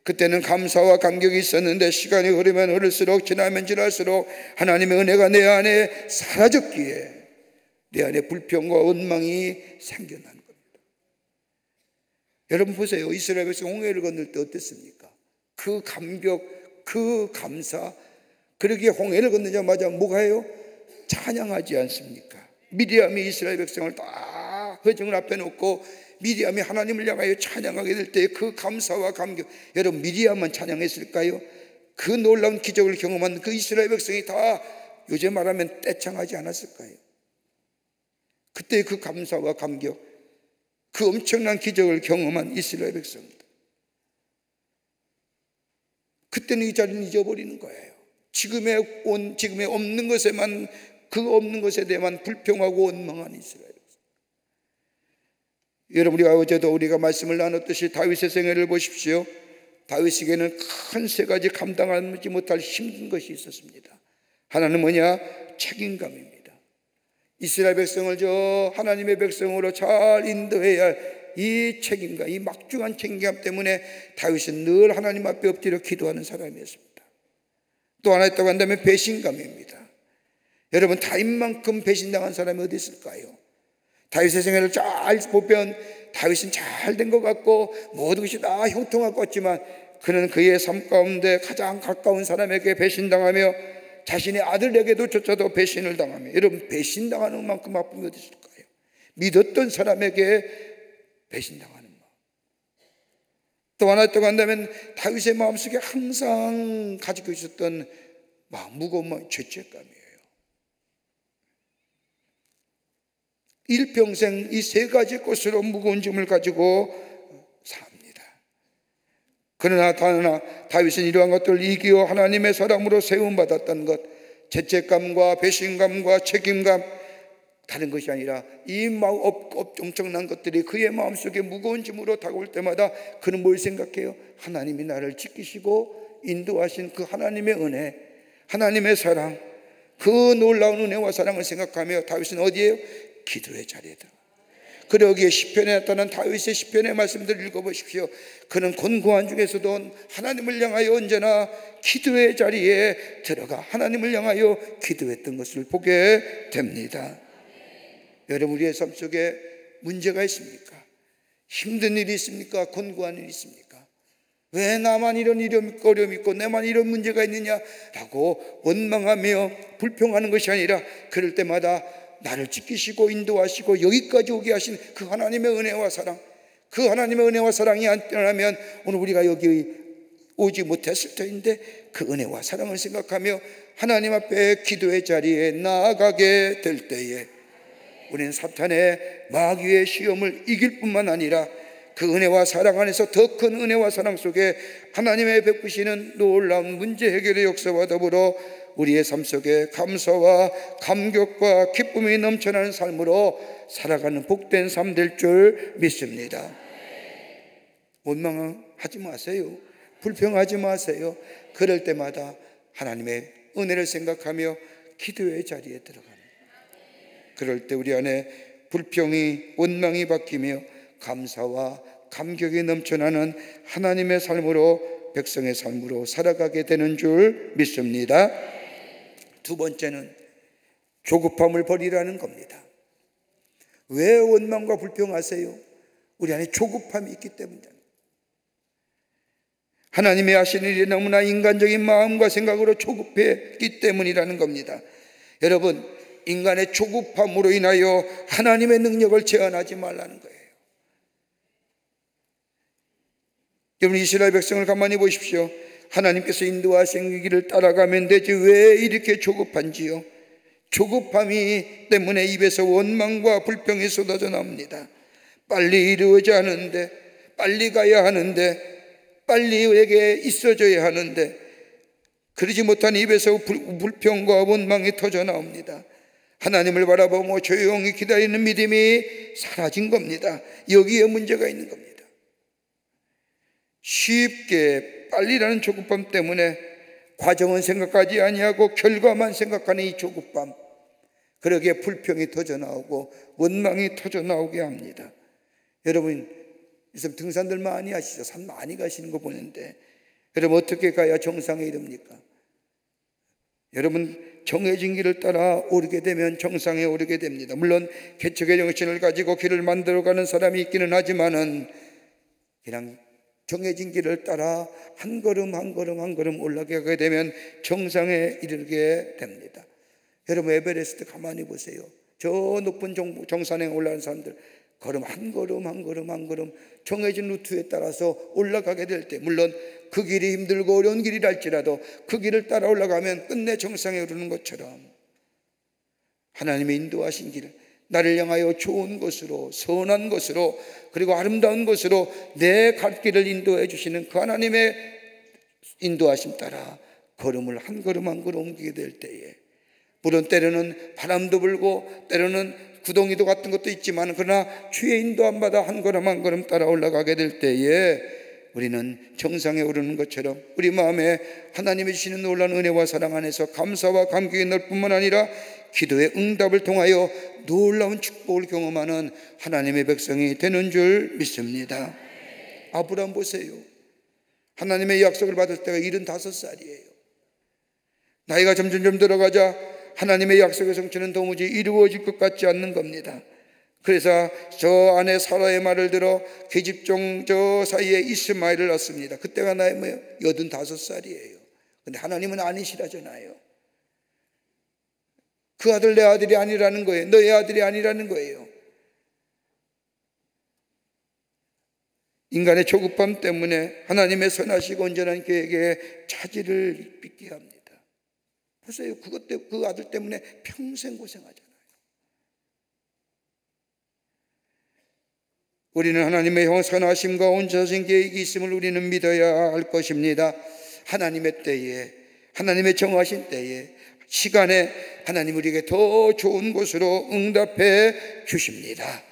그때는 감사와 감격이 있었는데 시간이 흐르면 흐를수록, 지나면 지날수록 하나님의 은혜가 내 안에 사라졌기에 내 안에 불평과 원망이 생겨난 겁니다. 여러분 보세요. 이스라엘 백성 홍해를 건널 때 어땠습니까? 그 감격, 그 감사, 그러기에 홍해를 건너자마자 뭐가 해요? 찬양하지 않습니까? 미리암이 이스라엘 백성을 다 회중을 앞에 놓고 미리암이 하나님을 향하여 찬양하게 될 때 그 감사와 감격, 여러분 미리암만 찬양했을까요? 그 놀라운 기적을 경험한 그 이스라엘 백성이 다 요즘 말하면 떼창하지 않았을까요? 그때 그 감사와 감격, 그 엄청난 기적을 경험한 이스라엘 백성들, 그때는 이 자리는 잊어버리는 거예요. 지금에 없는 것에만, 그 없는 것에 대해만 불평하고 원망한 이스라엘. 여러분, 우리가 어제도 우리가 말씀을 나눴듯이 다윗의 생애를 보십시오. 다윗에게는 큰 세 가지 감당하지 못할 힘든 것이 있었습니다. 하나는 뭐냐? 책임감입니다. 이스라엘 백성을 하나님의 백성으로 잘 인도해야 할 이 책임감, 이 막중한 책임감 때문에 다윗은 늘 하나님 앞에 엎드려 기도하는 사람이었습니다. 또 하나 있다고 한다면 배신감입니다. 여러분, 다윗만큼 배신당한 사람이 어디 있을까요? 다윗의 생애를 잘 보면 다윗은 잘 된 것 같고 모든 것이 다 형통할 것 같지만, 그는 그의 삶 가운데 가장 가까운 사람에게 배신당하며 자신의 아들에게조차도 배신을 당하며, 여러분 배신당하는 만큼 아픔이 어디 있을까요? 믿었던 사람에게 배신당하는 마음. 또 하나 있다고 한다면 다윗의 마음속에 항상 가지고 있었던 무거운 마음, 죄책감이에요. 일평생 이 세 가지 것으로 무거운 짐을 가지고 삽니다. 그러나 다윗은 이러한 것들을 이기어 하나님의 사람으로 세움받았던 것, 죄책감과 배신감과 책임감, 다른 것이 아니라 이 엄청난 것들이 그의 마음속에 무거운 짐으로 다가올 때마다 그는 뭘 생각해요? 하나님이 나를 지키시고 인도하신 그 하나님의 은혜, 하나님의 사랑, 그 놀라운 은혜와 사랑을 생각하며 다윗은 어디에요? 기도의 자리에 들어가. 그러기에 시편에 나타난 다윗의 시편의 말씀들을 읽어보십시오. 그는 곤고한 중에서도 하나님을 향하여 언제나 기도의 자리에 들어가 하나님을 향하여 기도했던 것을 보게 됩니다. 여러분, 우리의 삶 속에 문제가 있습니까? 힘든 일이 있습니까? 곤고한 일이 있습니까? 왜 나만 이런 어려움이 있고 내만 이런 문제가 있느냐라고 원망하며 불평하는 것이 아니라, 그럴 때마다 나를 지키시고 인도하시고 여기까지 오게 하신 그 하나님의 은혜와 사랑, 그 하나님의 은혜와 사랑이 안 떠나면 오늘 우리가 여기 오지 못했을 터인데, 그 은혜와 사랑을 생각하며 하나님 앞에 기도의 자리에 나아가게 될 때에 우리는 사탄의 마귀의 시험을 이길 뿐만 아니라 그 은혜와 사랑 안에서 더 큰 은혜와 사랑 속에 하나님의 베푸시는 놀라운 문제 해결의 역사와 더불어 우리의 삶 속에 감사와 감격과 기쁨이 넘쳐나는 삶으로 살아가는 복된 삶 될 줄 믿습니다. 원망하지 마세요. 불평하지 마세요. 그럴 때마다 하나님의 은혜를 생각하며 기도의 자리에 들어갑니다. 그럴 때 우리 안에 불평이 원망이 바뀌며 감사와 감격이 넘쳐나는 하나님의 삶으로, 백성의 삶으로 살아가게 되는 줄 믿습니다. 두 번째는 조급함을 버리라는 겁니다. 왜 원망과 불평하세요? 우리 안에 조급함이 있기 때문입니다. 하나님의 하시는 일이 너무나 인간적인 마음과 생각으로 조급했기 때문이라는 겁니다. 여러분, 인간의 조급함으로 인하여 하나님의 능력을 제한하지 말라는 거예요. 여러분, 이스라엘 백성을 가만히 보십시오. 하나님께서 인도하신 길을 따라가면 되지 왜 이렇게 조급한지요? 조급함이 때문에 입에서 원망과 불평이 쏟아져 나옵니다. 빨리 이루어져야 하는데, 빨리 가야 하는데, 빨리 우리에게 있어져야 하는데, 그러지 못한 입에서 불평과 원망이 터져 나옵니다. 하나님을 바라보고 조용히 기다리는 믿음이 사라진 겁니다. 여기에 문제가 있는 겁니다. 쉽게 빨리라는 조급함 때문에 과정은 생각하지 아니하고 결과만 생각하는 이 조급함, 그러기에 불평이 터져 나오고 원망이 터져 나오게 합니다. 여러분, 요즘 등산들 많이 하시죠? 산 많이 가시는 거 보는데, 여러분 어떻게 가야 정상에 이릅니까? 여러분, 정해진 길을 따라 오르게 되면 정상에 오르게 됩니다. 물론 개척의 정신을 가지고 길을 만들어가는 사람이 있기는 하지만은 그냥 정해진 길을 따라 한 걸음 한 걸음 한 걸음 올라가게 되면 정상에 이르게 됩니다. 여러분, 에베레스트 가만히 보세요. 저 높은 정산에 올라가는 사람들 걸음 한 걸음 한 걸음 한 걸음 정해진 루트에 따라서 올라가게 될 때, 물론 그 길이 힘들고 어려운 길이라 할지라도 그 길을 따라 올라가면 끝내 정상에 오르는 것처럼 하나님의 인도하신 길, 나를 향하여 좋은 것으로, 선한 것으로, 그리고 아름다운 것으로 내 갈 길을 인도해 주시는 그 하나님의 인도하심 따라 걸음을 한 걸음 한 걸음 옮기게 될 때에, 물론 때로는 바람도 불고 때로는 구덩이도 같은 것도 있지만, 그러나 주의 인도함 받아 한 걸음 한 걸음 따라 올라가게 될 때에 우리는 정상에 오르는 것처럼 우리 마음에 하나님이 주시는 놀라운 은혜와 사랑 안에서 감사와 감격이 날 뿐만 아니라 기도의 응답을 통하여 놀라운 축복을 경험하는 하나님의 백성이 되는 줄 믿습니다. 아브라함 보세요. 하나님의 약속을 받을 때가 75살이에요. 나이가 점점 들어가자 하나님의 약속의 성취는 도무지 이루어질 것 같지 않는 겁니다. 그래서 저 아내 사라의 말을 들어 계집종 저 사이에 이스마엘을 낳습니다. 그때가 나이 85살이에요. 근데 하나님은 아니시라잖아요. 그 아들 내 아들이 아니라는 거예요. 너의 아들이 아니라는 거예요. 인간의 조급함 때문에 하나님의 선하시고 온전한 계획에 차질을 빚게 합니다. 보세요. 그 아들 때문에 평생 고생하잖아요. 우리는 하나님의 선하심과 온전하신 계획이 있음을 우리는 믿어야 할 것입니다. 하나님의 때에, 하나님의 정하신 때에, 시간에 하나님 우리에게 더 좋은 곳으로 응답해 주십니다.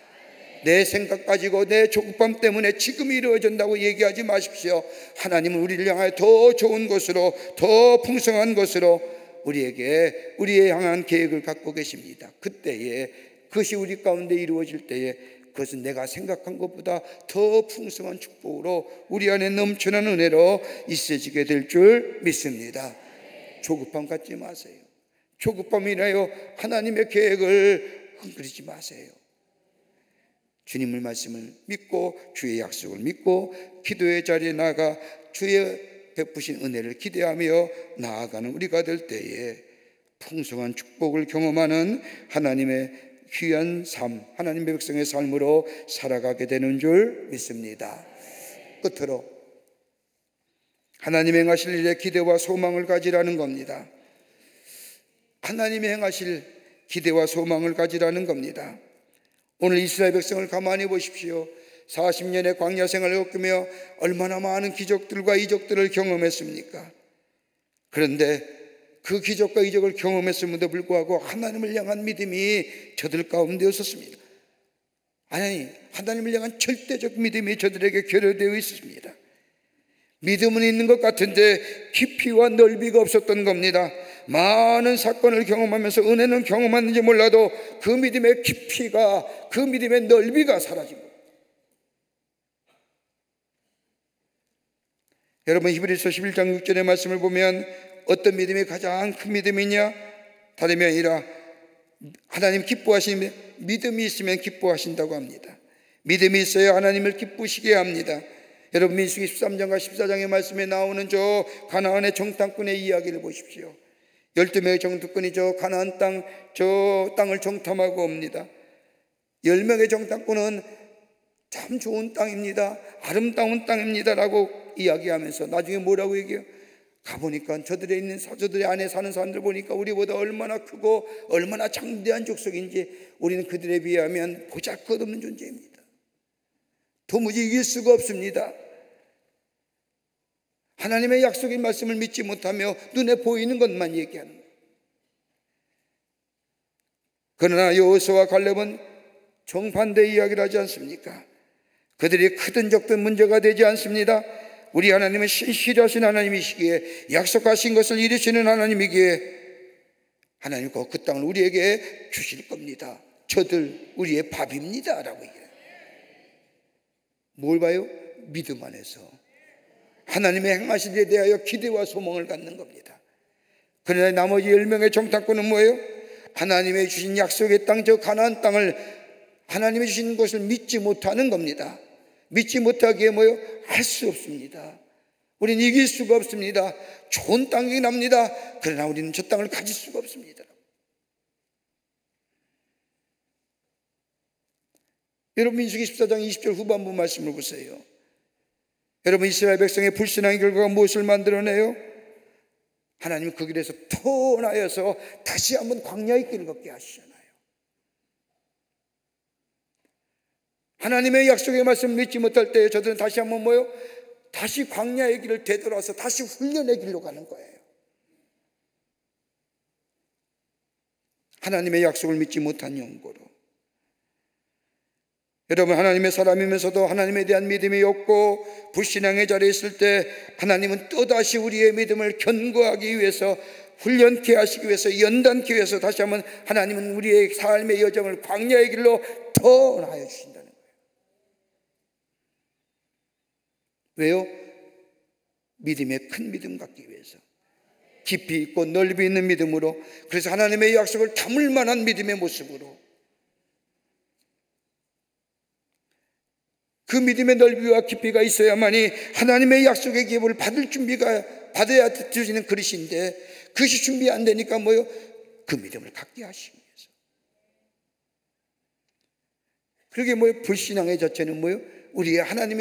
내 생각 가지고 내 조급함 때문에 지금 이루어진다고 얘기하지 마십시오. 하나님은 우리를 향하여 더 좋은 것으로, 더 풍성한 것으로 우리의 향한 계획을 갖고 계십니다. 그때에 그것이 우리 가운데 이루어질 때에 그것은 내가 생각한 것보다 더 풍성한 축복으로 우리 안에 넘치는 은혜로 있어지게 될 줄 믿습니다. 조급함 갖지 마세요. 조급함이라요 하나님의 계획을 흔들리지 마세요. 주님의 말씀을 믿고 주의 약속을 믿고 기도의 자리에 나가 주의 베푸신 은혜를 기대하며 나아가는 우리가 될 때에 풍성한 축복을 경험하는 하나님의 귀한 삶, 하나님의 백성의 삶으로 살아가게 되는 줄 믿습니다. 끝으로 하나님의 행하실 일에 기대와 소망을 가지라는 겁니다. 하나님의 행하실 기대와 소망을 가지라는 겁니다. 오늘 이스라엘 백성을 가만히 보십시오. 40년의 광야 생활을 겪으며 얼마나 많은 기적들과 이적들을 경험했습니까? 그런데 그 기적과 이적을 경험했음에도 불구하고 하나님을 향한 믿음이 저들 가운데 없었습니다. 아니, 하나님을 향한 절대적 믿음이 저들에게 결여되어 있었습니다. 믿음은 있는 것 같은데 깊이와 넓이가 없었던 겁니다. 많은 사건을 경험하면서 은혜는 경험했는지 몰라도 그 믿음의 깊이가, 그 믿음의 넓이가 사라진 겁니다. 여러분, 히브리서 11장 6절의 말씀을 보면 어떤 믿음이 가장 큰 믿음이냐? 다름이 아니라 하나님 기뻐하시는 믿음이 있으면 기뻐하신다고 합니다. 믿음이 있어야 하나님을 기쁘시게 합니다. 여러분, 민수기 13장과 14장의 말씀에 나오는 저 가나안의 정탐꾼의 이야기를 보십시오. 12명의 정탐꾼이 저 가나안 땅, 저 땅을 정탐하고 옵니다. 10명의 정탐꾼은 참 좋은 땅입니다, 아름다운 땅입니다 라고 이야기하면서 나중에 뭐라고 얘기해요? 가보니까 저들의 안에 사는 사람들 보니까 우리보다 얼마나 크고 얼마나 장대한 족속인지 우리는 그들에 비하면 보잘것없는 존재입니다. 도무지 이길 수가 없습니다. 하나님의 약속의 말씀을 믿지 못하며 눈에 보이는 것만 얘기하는 거예요. 그러나 여호수아와 갈렙은 정반대 이야기를 하지 않습니까? 그들이 크든 적든 문제가 되지 않습니다. 우리 하나님은 신실하신 하나님이시기에 약속하신 것을 이루시는 하나님이기에 하나님 그 땅을 우리에게 주실 겁니다. 저들 우리의 밥입니다 라고 얘기해요. 뭘 봐요? 믿음 안에서 하나님의 행하신 일에 대하여 기대와 소망을 갖는 겁니다. 그러나 나머지 10명의 정탐꾼은 뭐예요? 하나님의 주신 약속의 땅, 저 가나안 땅을 하나님이 주신 것을 믿지 못하는 겁니다. 믿지 못하기에 뭐예요? 할 수 없습니다. 우리는 이길 수가 없습니다. 좋은 땅이긴 합니다. 그러나 우리는 저 땅을 가질 수가 없습니다. 여러분, 민수기 14장 20절 후반부 말씀을 보세요. 여러분, 이스라엘 백성의 불신앙의 결과가 무엇을 만들어내요? 하나님은 그 길에서 터나여서 다시 한번 광야의 길을 걷게 하시잖아요. 하나님의 약속의 말씀을 믿지 못할 때 저들은 다시 한번 뭐요? 다시 광야의 길을 되돌아서 다시 훈련의 길로 가는 거예요. 하나님의 약속을 믿지 못한 연고로. 여러분, 하나님의 사람이면서도 하나님에 대한 믿음이 없고 불신앙의 자리에 있을 때 하나님은 또다시 우리의 믿음을 견고하기 위해서, 훈련케 하시기 위해서, 연단케 위해서 다시 한번 하나님은 우리의 삶의 여정을 광야의 길로 더 나아여 주신다는 거예요. 왜요? 믿음의 큰 믿음 갖기 위해서, 깊이 있고 넓이 있는 믿음으로, 그래서 하나님의 약속을 담을 만한 믿음의 모습으로, 그 믿음의 넓이와 깊이가 있어야만이 하나님의 약속의 기업을 받을 준비가, 받아야 드리는 그릇인데 그것이 준비 안 되니까 뭐요? 그 믿음을 갖게 하시기 위해서. 그러게 뭐요? 불신앙의 자체는 뭐요? 우리의 하나님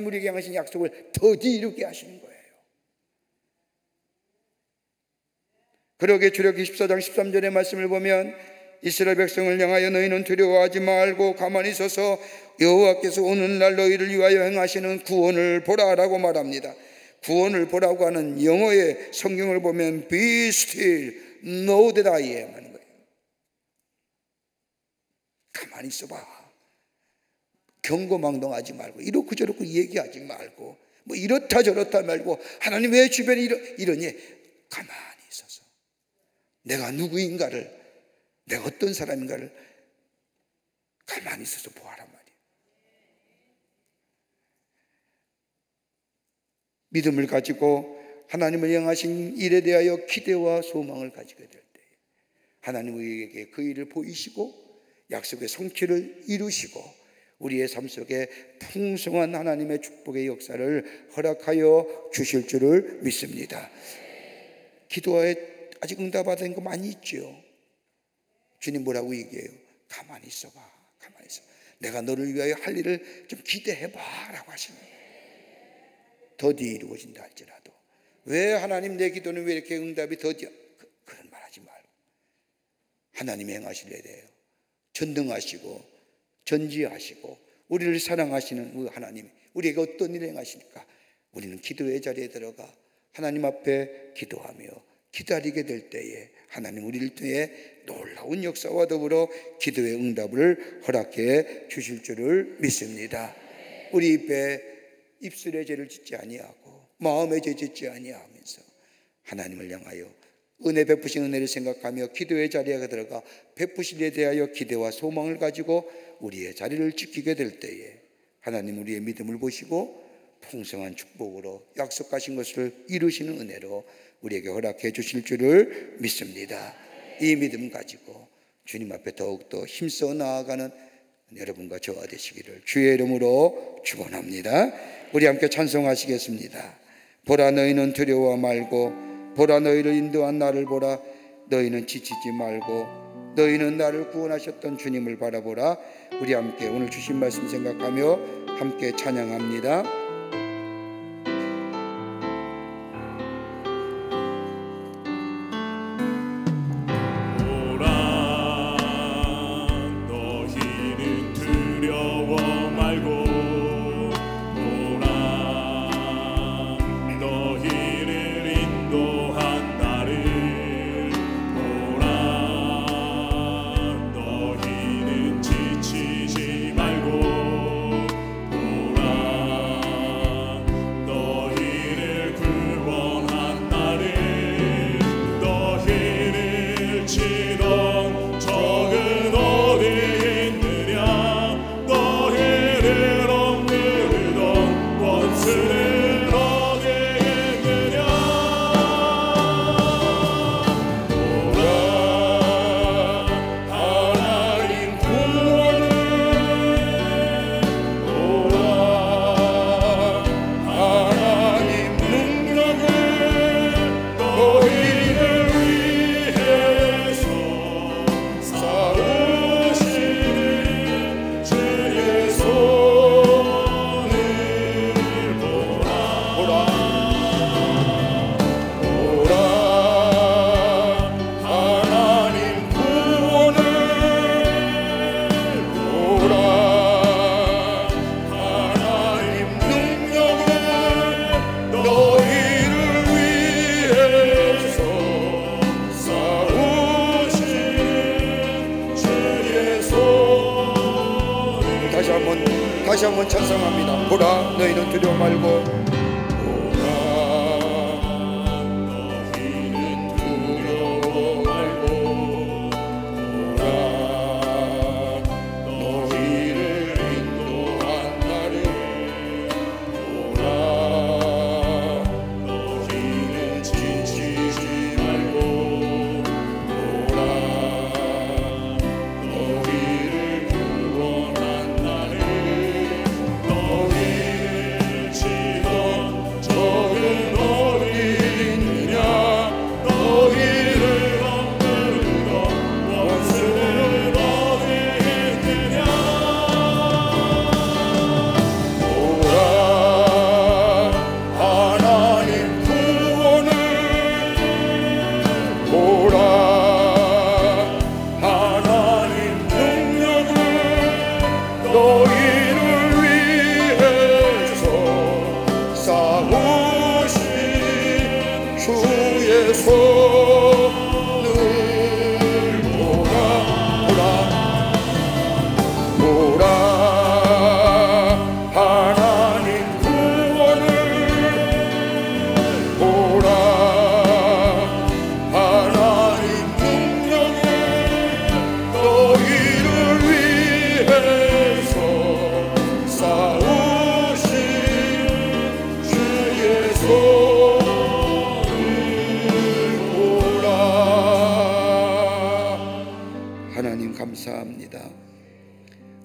우리에게 향하신 약속을 더디 이루게 하시는 거예요. 그러게 출애굽기 14장 13절의 말씀을 보면 이스라엘 백성을 향하여 너희는 두려워하지 말고 가만히 서서 여호와께서 오늘날 너희를 위하여 행하시는 구원을 보라라고 말합니다. 구원을 보라고 하는 영어의 성경을 보면 Be still, know that I am 하는 거예요. 가만히 있어봐. 경고망동하지 말고, 이렇고 저렇고 얘기하지 말고, 뭐 이렇다 저렇다 말고, 하나님 왜 주변에 이러니? 가만히 있어서 내가 누구인가를, 내가 어떤 사람인가를 가만히 있어서 보아란 말이에요. 믿음을 가지고 하나님을 향하신 일에 대하여 기대와 소망을 가지게 될 때 하나님 우리에게 그 일을 보이시고 약속의 성취를 이루시고 우리의 삶 속에 풍성한 하나님의 축복의 역사를 허락하여 주실 줄을 믿습니다. 기도에 아직 응답받은 거 많이 있죠. 주님 뭐라고 얘기해요? 가만히 있어봐. 가만히 있어. 내가 너를 위하여 할 일을 좀 기대해봐 라고 하시는 거예요. 더디 이루어진다 할지라도. 왜 하나님 내 기도는 왜 이렇게 응답이 더디? 그런 말 하지 말고 하나님이 행하실 일이에요. 전능하시고 전지하시고 우리를 사랑하시는 그 하나님이 우리에게 어떤 일을 행하실까? 우리는 기도의 자리에 들어가 하나님 앞에 기도하며 기다리게 될 때에 하나님 우리를 통해 놀라운 역사와 더불어 기도의 응답을 허락해 주실 줄을 믿습니다. 우리 입술에 죄를 짓지 아니하고 마음에 죄 짓지 아니하면서 하나님을 향하여 은혜 베푸신 은혜를 생각하며 기도의 자리에 들어가 베푸신 일에 대하여 기대와 소망을 가지고 우리의 자리를 지키게 될 때에 하나님 우리의 믿음을 보시고 풍성한 축복으로 약속하신 것을 이루시는 은혜로 우리에게 허락해 주실 줄을 믿습니다. 이 믿음 가지고 주님 앞에 더욱더 힘써 나아가는 여러분과 저와 되시기를 주의 이름으로 축원합니다. 우리 함께 찬송하시겠습니다. 보라 너희는 두려워 말고 보라 너희를 인도한 나를 보라 너희는 지치지 말고 너희는 나를 구원하셨던 주님을 바라보라. 우리 함께 오늘 주신 말씀 생각하며 함께 찬양합니다. 다시 한번 찬송합니다. 보라 너희는 두려워 말고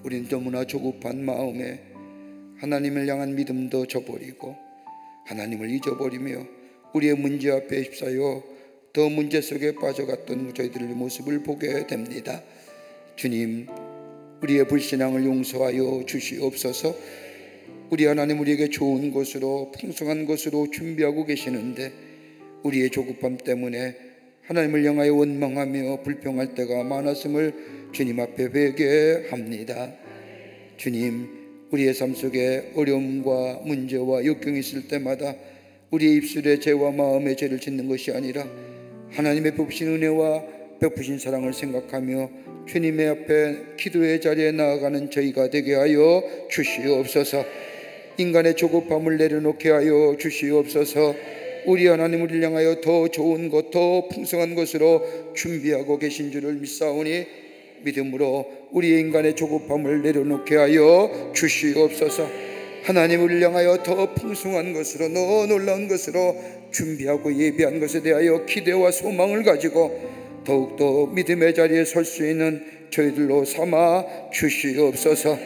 우린 너무나 조급한 마음에 하나님을 향한 믿음도 저버리고 하나님을 잊어버리며 우리의 문제 앞에 휩싸여 더 문제 속에 빠져갔던 저희들의 모습을 보게 됩니다. 주님, 우리의 불신앙을 용서하여 주시옵소서. 우리 하나님 우리에게 좋은 것으로 풍성한 것으로 준비하고 계시는데 우리의 조급함 때문에 하나님을 향하여 원망하며 불평할 때가 많았음을 주님 앞에 회개합니다. 주님, 우리의 삶 속에 어려움과 문제와 역경이 있을 때마다 우리의 입술에 죄와 마음에 죄를 짓는 것이 아니라 하나님의 베푸신 은혜와 베푸신 사랑을 생각하며 주님의 앞에 기도의 자리에 나아가는 저희가 되게 하여 주시옵소서. 인간의 조급함을 내려놓게 하여 주시옵소서. 우리 하나님 우리를 향하여 더 좋은 것, 더 풍성한 것으로 준비하고 계신 줄을 믿사오니 믿음으로 우리의 인간의 조급함을 내려놓게 하여 주시옵소서. 하나님 우리를 향하여 더 풍성한 것으로, 더 놀라운 것으로 준비하고 예비한 것에 대하여 기대와 소망을 가지고 더욱더 믿음의 자리에 설 수 있는 저희들로 삼아 주시옵소서.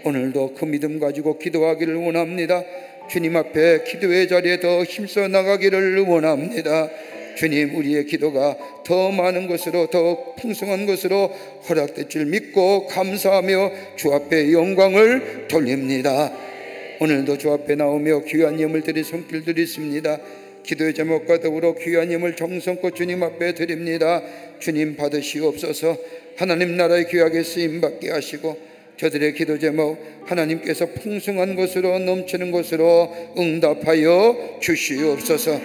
오늘도 그 믿음 가지고 기도하기를 원합니다. 주님 앞에 기도의 자리에 더 힘써 나가기를 원합니다. 주님, 우리의 기도가 더 많은 것으로, 더 풍성한 것으로 허락될 줄 믿고 감사하며 주 앞에 영광을 돌립니다. 오늘도 주 앞에 나오며 귀한 예물 드릴 손길 드리십니다. 기도의 제목과 더불어 귀한 예물 정성껏 주님 앞에 드립니다. 주님 받으시옵소서. 하나님 나라의 귀하게 쓰임받게 하시고 저들의 기도 제목 하나님께서 풍성한 것으로 넘치는 것으로 응답하여 주시옵소서.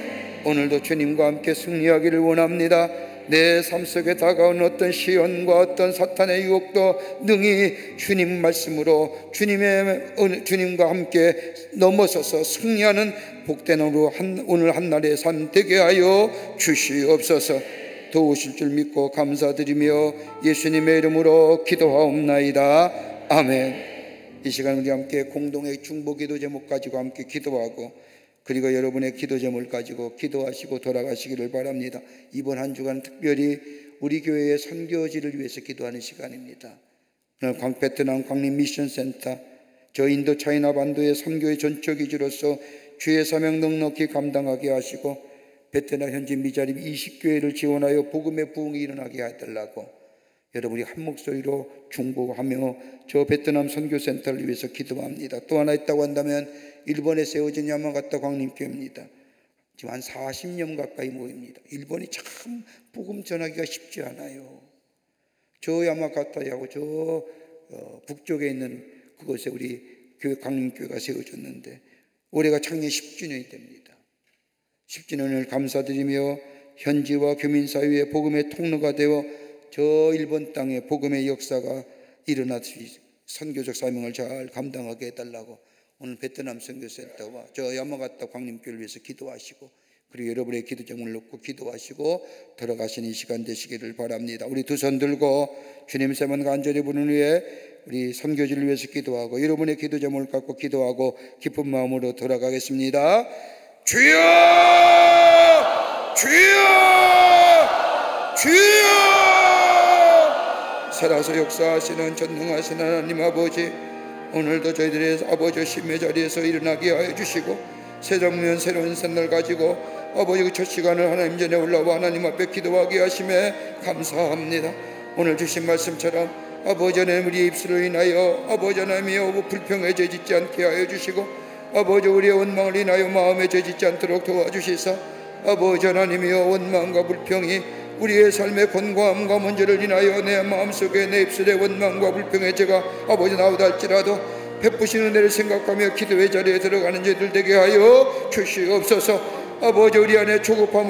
오늘도 주님과 함께 승리하기를 원합니다. 내 삶 속에 다가오는 어떤 시련과 어떤 사탄의 유혹도 능히 주님 말씀으로 주님과 함께 넘어서서 승리하는 복된 오늘 한날의 삶 되게 하여 주시옵소서. 도우실 줄 믿고 감사드리며 예수님의 이름으로 기도하옵나이다. 아멘. 이 시간 우리 함께 공동의 중보기도 제목 가지고 함께 기도하고 그리고 여러분의 기도 제목을 가지고 기도하시고 돌아가시기를 바랍니다. 이번 한 주간 특별히 우리 교회의 선교지를 위해서 기도하는 시간입니다. 오늘 베트남 광림 미션센터, 저 인도 차이나 반도의 선교의 전적 기지로서 주의 사명 넉넉히 감당하게 하시고 베트남 현지 미자립 20교회를 지원하여 복음의 부흥이 일어나게 해달라고 여러분이 한 목소리로 중보하며 저 베트남 선교센터를 위해서 기도합니다. 또 하나 있다고 한다면 일본에 세워진 야마가타 광림교회입니다. 지금 한 40년 가까이 모입니다. 일본이 참 복음 전하기가 쉽지 않아요. 저 야마가타하고 저 북쪽에 있는 그곳에 우리 교회 광림교회가 세워졌는데 올해가 창립 10주년이 됩니다. 10주년을 감사드리며 현지와 교민사회의 복음의 통로가 되어 저 일본 땅에 복음의 역사가 일어나듯이 선교적 사명을 잘 감당하게 해달라고 오늘 베트남 선교센터와 저 야마가타 광림교회를 위해서 기도하시고 그리고 여러분의 기도 제목을 놓고 기도하시고 돌아가시는 이 시간 되시기를 바랍니다. 우리 두 손 들고 주님 세번 간절히 부르는 후에 우리 선교지를 위해서 기도하고 여러분의 기도 제목을 갖고 기도하고 기쁜 마음으로 돌아가겠습니다. 주여! 주여! 주여! 살아서 역사하시는 전능하신 하나님 아버지, 오늘도 저희들의 아버지 심의 자리에서 일어나게 하여 주시고 새 정면 새로운 새날 가지고 아버지 그 첫 시간을 하나님 전에 올라와 하나님 앞에 기도하게 하심에 감사합니다. 오늘 주신 말씀처럼 아버지 하나님 우리의 입술을 인하여 아버지 하나님이여 불평에 죄짓지 않게 하여 주시고 아버지 우리의 원망을 인하여 마음에 죄짓지 않도록 도와주시사 아버지 하나님이여 원망과 불평이 우리의 삶의 권고함과 문제를 인하여 내 마음속에 내 입술의 원망과 불평의 죄가 아버지 나오다 할지라도 베푸신 은혜를 생각하며 기도의 자리에 들어가는 저희들 되게 하여 주시옵소서. 아버지 우리 안에 조급함을